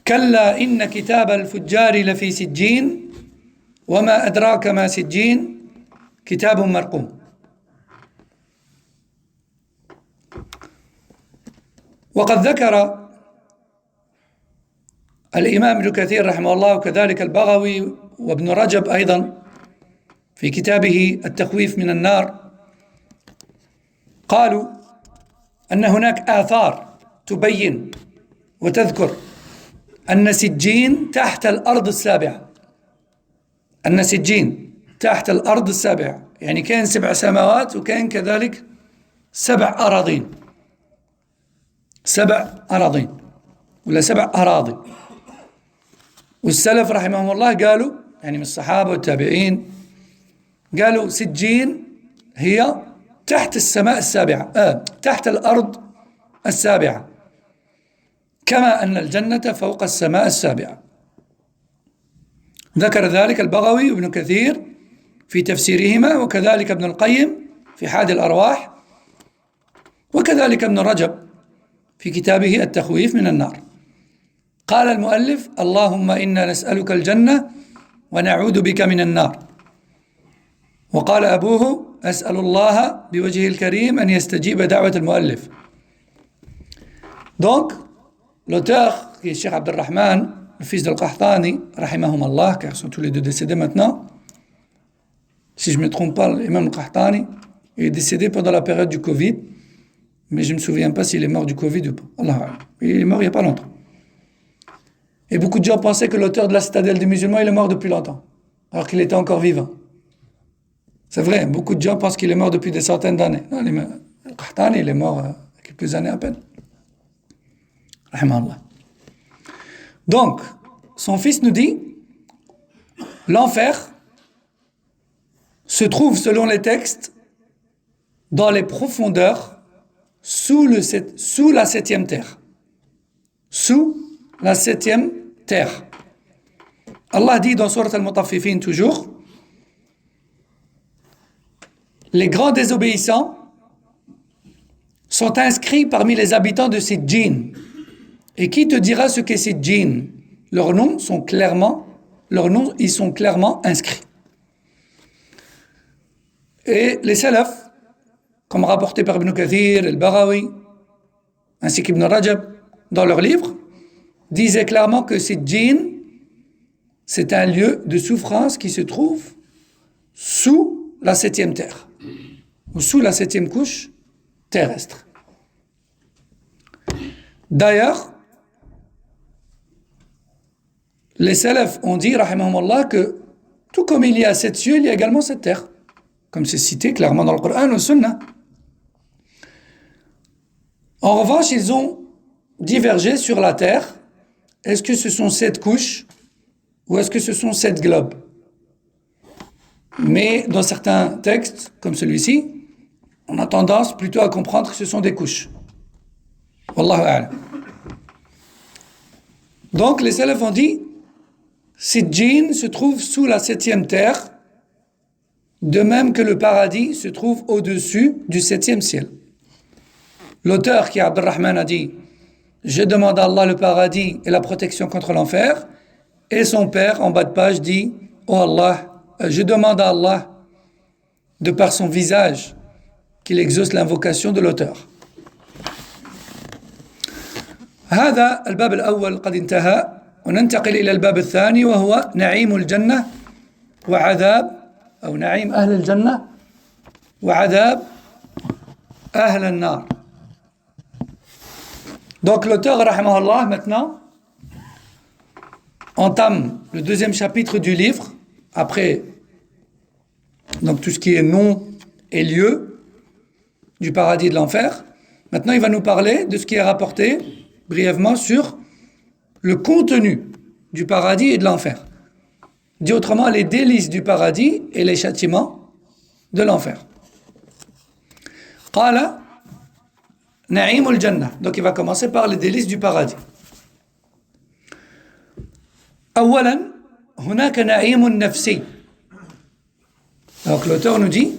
كلا إن كتاب الفجار لفي سجين وما أدراك ما سجين كتاب مرقوم. وقد ذكر الإمام ابن كثير رحمه الله وكذلك البغوي وابن رجب أيضا في كتابه التخويف من النار، قالوا أن هناك آثار تبين وتذكر أن سجين تحت الأرض السابعة، أن سجين تحت الأرض السابعة، يعني كان 7 سماوات وكان كذلك 7 أراضين، 7 أراضين ولا 7 أراضي. والسلف رحمهم الله قالوا، يعني من الصحابة والتابعين، قالوا سجين هي تحت السماء السابعة، تحت الأرض السابعة، كما أن الجنة فوق السماء السابعة. ذكر ذلك البغوي وابن كثير في تفسيرهما، وكذلك ابن القيم في حاد الأرواح، وكذلك ابن رجب في كتابه التخويف من النار. قال المؤلف: اللهم إنا نسألك الجنة ونعوذ بك من النار. وقال أبوه: أسأل الله بوجهه الكريم أن يستجيب دعوة المؤلف. Donc, l'auteur, qui est Cheikh Abdelrahman, le fils d'Al-Qahtani, rahimahum Allah, car ils sont tous les deux décédés maintenant. Si je ne me trompe pas, l'imam Al-Qahtani est décédé pendant la période du Covid, mais je ne me souviens pas s'il est mort du Covid ou pas. Allah, il est mort il n'y a pas longtemps. Et beaucoup de gens pensaient que l'auteur de la citadelle des musulmans, il est mort depuis longtemps, alors qu'il était encore vivant. C'est vrai, beaucoup de gens pensent qu'il est mort depuis des centaines d'années. Non, Al-Qahtani, il est mort quelques années à peine. Rahimahullah. Donc, son fils nous dit, l'enfer se trouve, selon les textes, dans les profondeurs, sous la 7e terre. Sous la 7e terre. Allah dit dans Surat Al-Mutaffifin toujours, les grands désobéissants sont inscrits parmi les habitants de ces djinns. Et qui te dira ce qu'est ces djinns? Leurs noms, ils sont clairement inscrits. Et les salafs, comme rapporté par Ibn Kathir, Al-Baghawi, ainsi qu'Ibn Rajab, dans leurs livres, disaient clairement que ces djinns, c'est un lieu de souffrance qui se trouve sous la 7e terre, ou sous la 7e couche terrestre. D'ailleurs, les salafs ont dit, rahimahumullah, que tout comme il y a 7 cieux, il y a également 7 terres, comme c'est cité clairement dans le Coran ou le Sunna. En revanche, ils ont divergé sur la terre. Est-ce que ce sont 7 couches ou est-ce que ce sont 7 globes? Mais dans certains textes, comme celui-ci, on a tendance plutôt à comprendre que ce sont des couches. Wallahu a'lam. Donc les salafs ont dit, ces djinns se trouvent sous la 7e terre, de même que le paradis se trouve au-dessus du 7e ciel. L'auteur, qui est Abdelrahman, a dit, je demande à Allah le paradis et la protection contre l'enfer, et son père, en bas de page, dit, oh Allah, je demande à Allah, de par son visage, qu'il exauce l'invocation de l'auteur. هذا الباب الأول قد انتهى وننتقل إلى الباب الثاني وهو نعيم الجنة وعذاب أو نعيم أهل الجنة وعذاب أهل النار. Donc l'auteur rahimahullah maintenant entame le 2e chapitre du livre après donc tout ce qui est nom et lieu du paradis et de l'enfer. Maintenant il va nous parler de ce qui est rapporté brièvement sur le contenu du paradis et de l'enfer. Dit autrement, les délices du paradis et les châtiments de l'enfer. Qala na'imul jannah. Donc il va commencer par les délices du paradis. أولا هناك نعيم نفسي. Donc l'auteur nous dit,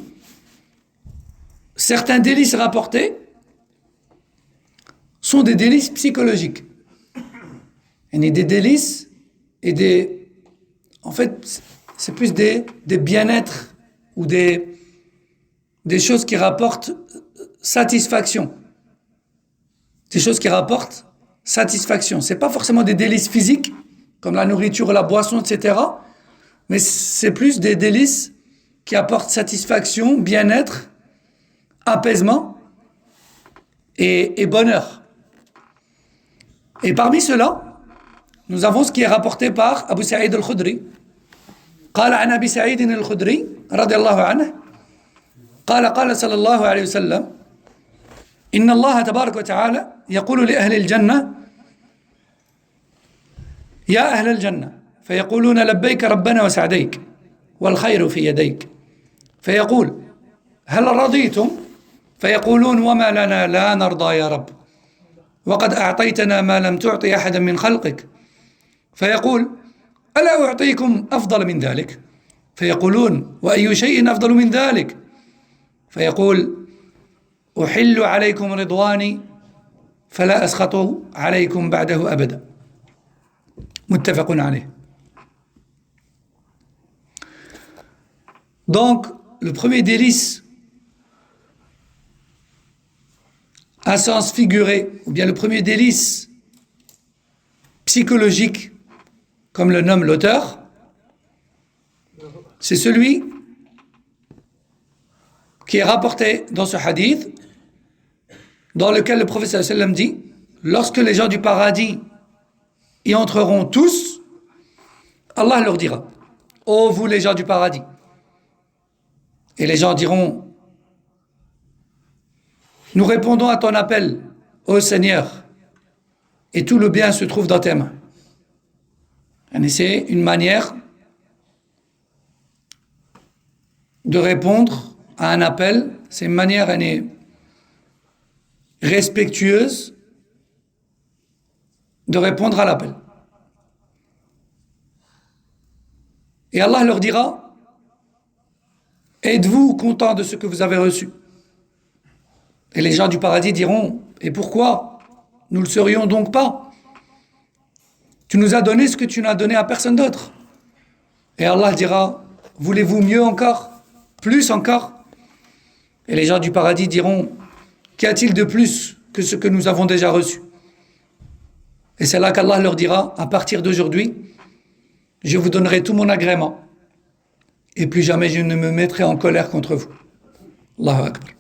certains délices rapportés sont des délices psychologiques. Il y a des délices et des... En fait, c'est plus des bien-être ou des choses qui rapportent satisfaction. Des choses qui rapportent satisfaction. Ce n'est pas forcément des délices physiques, comme la nourriture, la boisson, etc. Mais c'est plus des délices qui apportent satisfaction, bien-être, apaisement et bonheur. Et parmi ceux-là, nous avons ce qui est rapporté par Abu Sa'id al-Khudri. قال عن أبي سعيد الخدري رضي الله عنه قال صلى الله عليه وسلم إن الله تبارك وتعالى يقول لأهل الجنة يا أهل الجنة فيقولون لبيك ربنا وسعديك والخير في يديك فيقول هل رضيتم فيقولون وما لنا لا نرضى يا رب وقد أعطيتنا ما لم تعطي أحدا من خلقك فيقول ألا أعطيكم أفضل من ذلك فيقولون وأي شيء أفضل من ذلك فيقول أحل عليكم رضواني فلا أسخط عليكم بعده أبدا متفق عليه. Donc le premier délice à sens figuré ou bien le premier délice psychologique comme le nomme l'auteur, c'est celui qui est rapporté dans ce hadith, dans lequel le prophète sallam dit, lorsque les gens du paradis y entreront tous, Allah leur dira, ô vous les gens du paradis. Et les gens diront, nous répondons à ton appel, ô Seigneur, et tout le bien se trouve dans tes mains. Et c'est une manière de répondre à un appel, c'est une manière respectueuse de répondre à l'appel. Et Allah leur dira, êtes-vous contents de ce que vous avez reçu? Et les gens du paradis diront, et pourquoi nous ne le serions donc pas? Tu nous as donné ce que tu n'as donné à personne d'autre. Et Allah dira, voulez-vous mieux encore? Plus encore? Et les gens du paradis diront, qu'y a-t-il de plus que ce que nous avons déjà reçu? Et c'est là qu'Allah leur dira, à partir d'aujourd'hui, je vous donnerai tout mon agrément. Et plus jamais je ne me mettrai en colère contre vous. Allahu Akbar.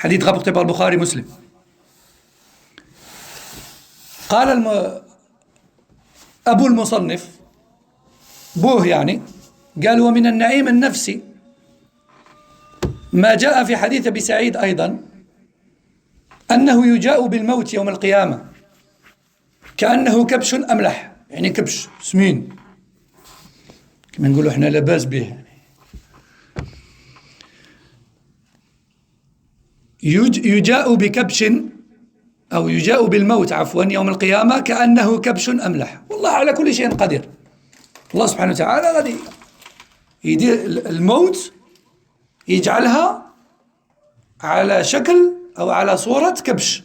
Hadith rapporté par Bukhari Muslim. قال أبو المصنف بوه يعني قال ومن النعيم النفسي ما جاء في حديث أبي سعيد أيضا أنه يجاء بالموت يوم القيامة كأنه كبش أملح يعني كبش سمين كما نقولوا احنا لا باس به يعني. يجاء بكبش أو يجاء بالموت عفوا يوم القيامة كأنه كبش أملح والله على كل شيء قدير. الله سبحانه وتعالى غادي يدير الموت يجعلها على شكل أو على صورة كبش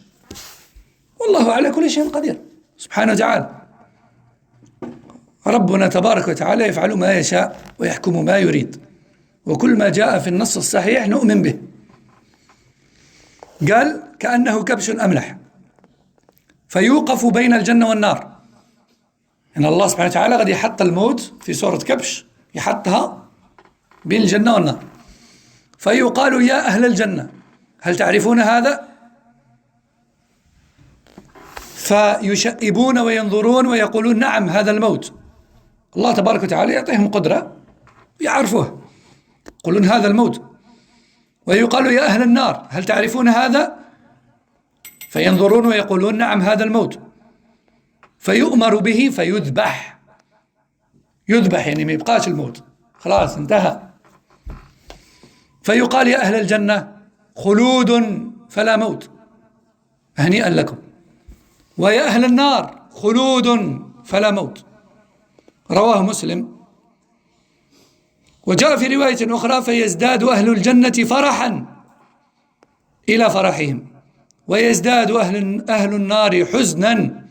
والله على كل شيء قدير سبحانه وتعالى. ربنا تبارك وتعالى يفعل ما يشاء ويحكم ما يريد وكل ما جاء في النص الصحيح نؤمن به. قال كأنه كبش أملح فيوقف بين الجنة والنار. إن الله سبحانه وتعالى قد يحط الموت في صورة كبش يحطها بين الجنة والنار فيقال يا أهل الجنة هل تعرفون هذا؟ فيشئبون وينظرون ويقولون نعم هذا الموت. الله تبارك وتعالى يعطيهم قدرة يعرفوه يقولون هذا الموت. ويقال يا أهل النار هل تعرفون هذا؟ فينظرون ويقولون نعم هذا الموت. فيؤمر به فيذبح يعني ما يبقاش الموت خلاص انتهى. فيقال يا أهل الجنة خلود فلا موت هنيئا لكم ويا أهل النار خلود فلا موت. رواه مسلم وجاء في رواية أخرى فيزداد أهل الجنة فرحا إلى فرحهم ويزداد أهل النار حزنا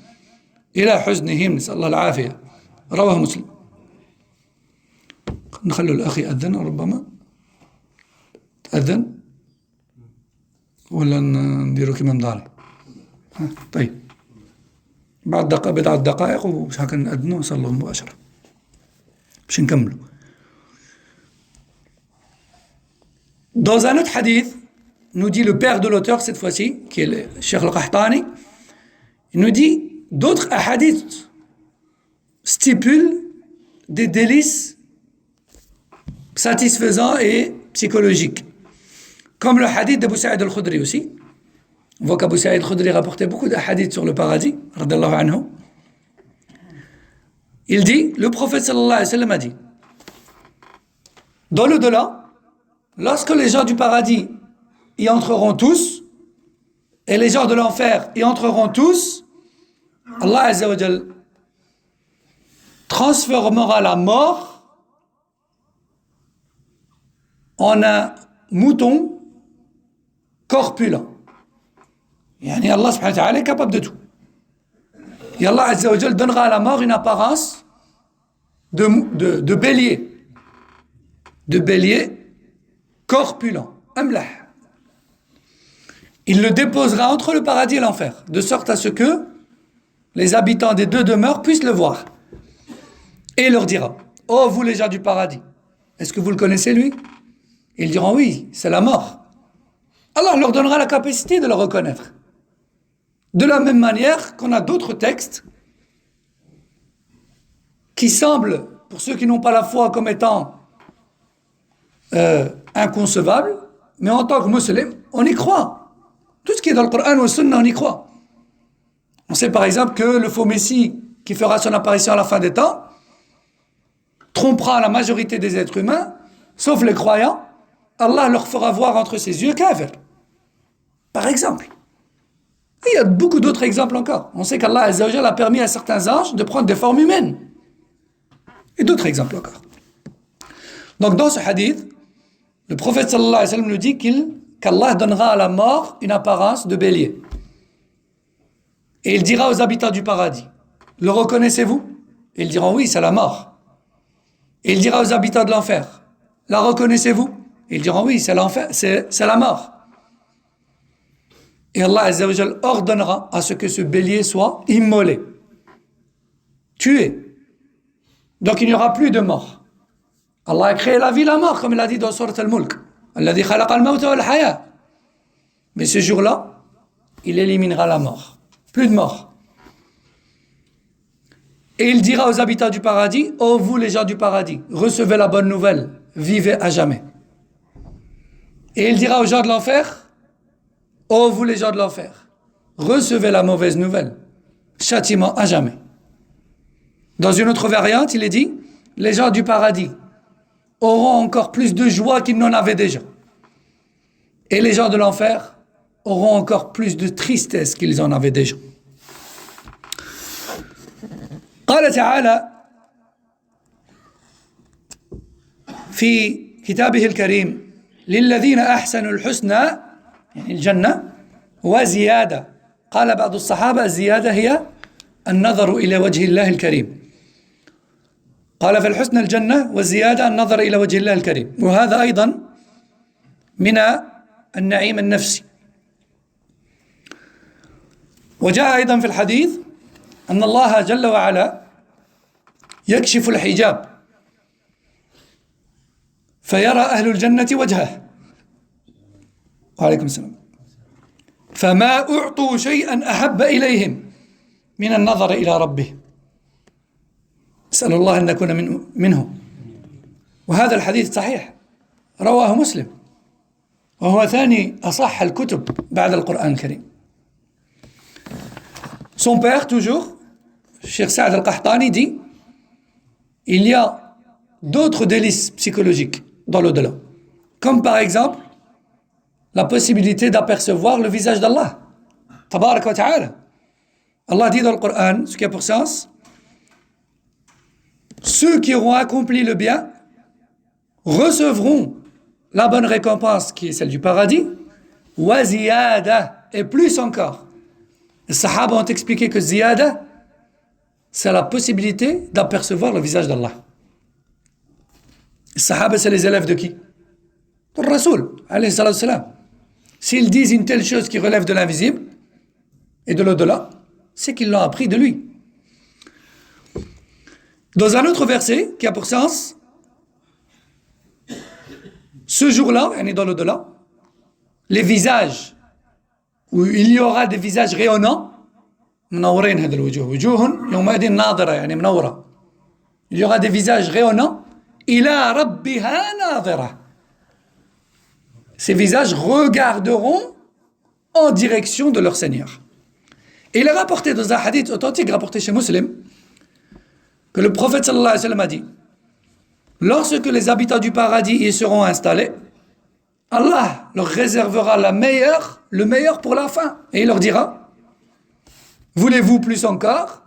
إلى حزنهم، نسأل الله العافية. رواه مسلم. نخلوا الأخ يأذن ربما تأذن ولا نديرو كيما مداري؟ طيب بعد بضعة دقائق وش هكا نأذنوا ونصلوا مباشرة باش نكملوا. Dans un autre hadith, nous dit le père de l'auteur cette fois-ci, qui est le Cheikh Al-Qahtani, il nous dit d'autres hadiths stipulent des délices satisfaisants et psychologiques. Comme le hadith d'Abu Sa'id al-Khudri aussi. On voit qu'Abu Sa'id al-Khudri rapportait beaucoup de hadiths sur le paradis, radallahu anhu. Il dit, le prophète sallallahu alayhi wa sallam a dit, dans l'au-delà, lorsque les gens du paradis y entreront tous, et les gens de l'enfer y entreront tous, Allah Azza wa Jal transformera la mort en un mouton corpulent. Yani Allah subhanahu wa ta'ala est capable de tout. Et Allah Azza wa Jal donnera à la mort une apparence de bélier. De bélier corpulent. Amlah. Il le déposera entre le paradis et l'enfer, de sorte à ce que les habitants des deux demeures puissent le voir. Et il leur dira, oh vous les gens du paradis, est-ce que vous le connaissez lui? Ils diront oui, c'est la mort. Allah leur donnera la capacité de le reconnaître. De la même manière qu'on a d'autres textes qui semblent, pour ceux qui n'ont pas la foi, comme étant inconcevables, mais en tant que musulmans, on y croit. Tout ce qui est dans le Coran ou le Sunna, on y croit. On sait par exemple que le faux Messie qui fera son apparition à la fin des temps trompera la majorité des êtres humains, sauf les croyants. Allah leur fera voir entre ses yeux kafir. Par exemple. Et il y a beaucoup d'autres exemples encore. On sait qu'Allah Azza wa Jalla a permis à certains anges de prendre des formes humaines. Et d'autres exemples encore. Donc dans ce hadith, le prophète sallallahu alayhi wa sallam nous dit qu'Allah donnera à la mort une apparence de bélier. Et il dira aux habitants du paradis, le reconnaissez-vous? Et ils diront oui, c'est la mort. Et il dira aux habitants de l'enfer, la reconnaissez-vous? Et ils diront oui, c'est l'enfer, c'est la mort. Et Allah Azza wa Jalla ordonnera à ce que ce bélier soit immolé, tué. Donc il n'y aura plus de mort. Allah a créé la vie et la mort, comme il a dit dans Surat Al-Mulk. Alladhi khalaqa al-mawta wal-haya. Mais ce jour-là, il éliminera la mort. Plus de mort. Et il dira aux habitants du paradis, ô vous les gens du paradis, recevez la bonne nouvelle, vivez à jamais. Et il dira aux gens de l'enfer, ô vous les gens de l'enfer, recevez la mauvaise nouvelle, châtiment à jamais. Dans une autre variante, il est dit, les gens du paradis auront encore plus de joie qu'ils n'en avaient déjà. Et les gens de l'enfer auront encore plus de tristesse qu'ils en avaient déjà. قال تعالى في كتابه الكريم للذين أحسنوا الحسنى يعني الجنة وزيادة. قال بعض الصحابة الزيادة هي النظر إلى وجه الله الكريم. قال في الحسنى الجنة والزيادة النظر إلى وجه الله الكريم. وهذا أيضا من النعيم النفسي. وجاء أيضا في الحديث أن الله جل وعلا يكشف الحجاب فيرى أهل الجنة وجهه وعليكم السلام فما أعطوا شيئا أحب إليهم من النظر إلى ربه نسأل الله أن نكون منه. وهذا الحديث صحيح رواه مسلم وهو ثاني أصح الكتب بعد القرآن الكريم. Son père, toujours, Cheikh Saad al-Qahtani, dit il y a d'autres délices psychologiques dans l'au-delà. Comme par exemple, la possibilité d'apercevoir le visage d'Allah. Tabarak wa ta'ala. Allah dit dans le Coran, ce qui a pour sens, ceux qui auront accompli le bien recevront la bonne récompense qui est celle du paradis, wa ziyada, et plus encore. Les Sahaba ont expliqué que ziyada, c'est la possibilité d'apercevoir le visage d'Allah. Les Sahaba, c'est les élèves de qui? Le Rasoul, alayhi salatu wassalam. S'ils disent une telle chose qui relève de l'invisible et de l'au-delà, c'est qu'ils l'ont appris de lui. Dans un autre verset qui a pour sens, ce jour-là, on est dans l'au-delà, les visages, où il y aura des visages rayonnants, il y aura des visages rayonnants, ila rabbiha nadira. Ces visages regarderont en direction de leur Seigneur. Et il est rapporté dans un hadith authentique, rapporté chez Muslim, que le prophète sallallahu alayhi wa sallam a dit, lorsque les habitants du paradis y seront installés, Allah leur réservera le meilleur pour la fin. Et il leur dira, voulez-vous plus encore?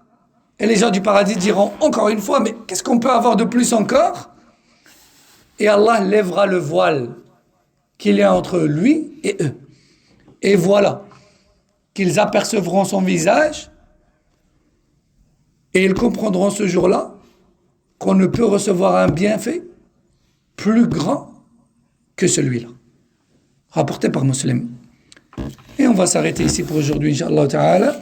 Et les gens du paradis diront encore une fois, mais qu'est-ce qu'on peut avoir de plus encore? Et Allah lèvera le voile qu'il y a entre lui et eux. Et voilà qu'ils apercevront son visage et ils comprendront ce jour-là qu'on ne peut recevoir un bienfait plus grand que celui-là. Rapporté par Muslim. Et on va s'arrêter ici pour aujourd'hui, Inch'Allah Ta'ala.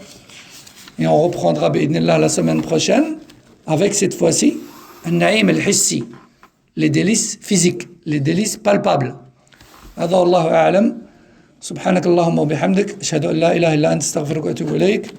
Et on reprendra, bi'idhnillah, la semaine prochaine, avec cette fois-ci, un-na'im al-hissi, les délices physiques, les délices palpables. هذا والله أعلم سبحانك اللهم وبحمدك أشهد أن لا إله إلا أنت استغفرك وأتوب إليك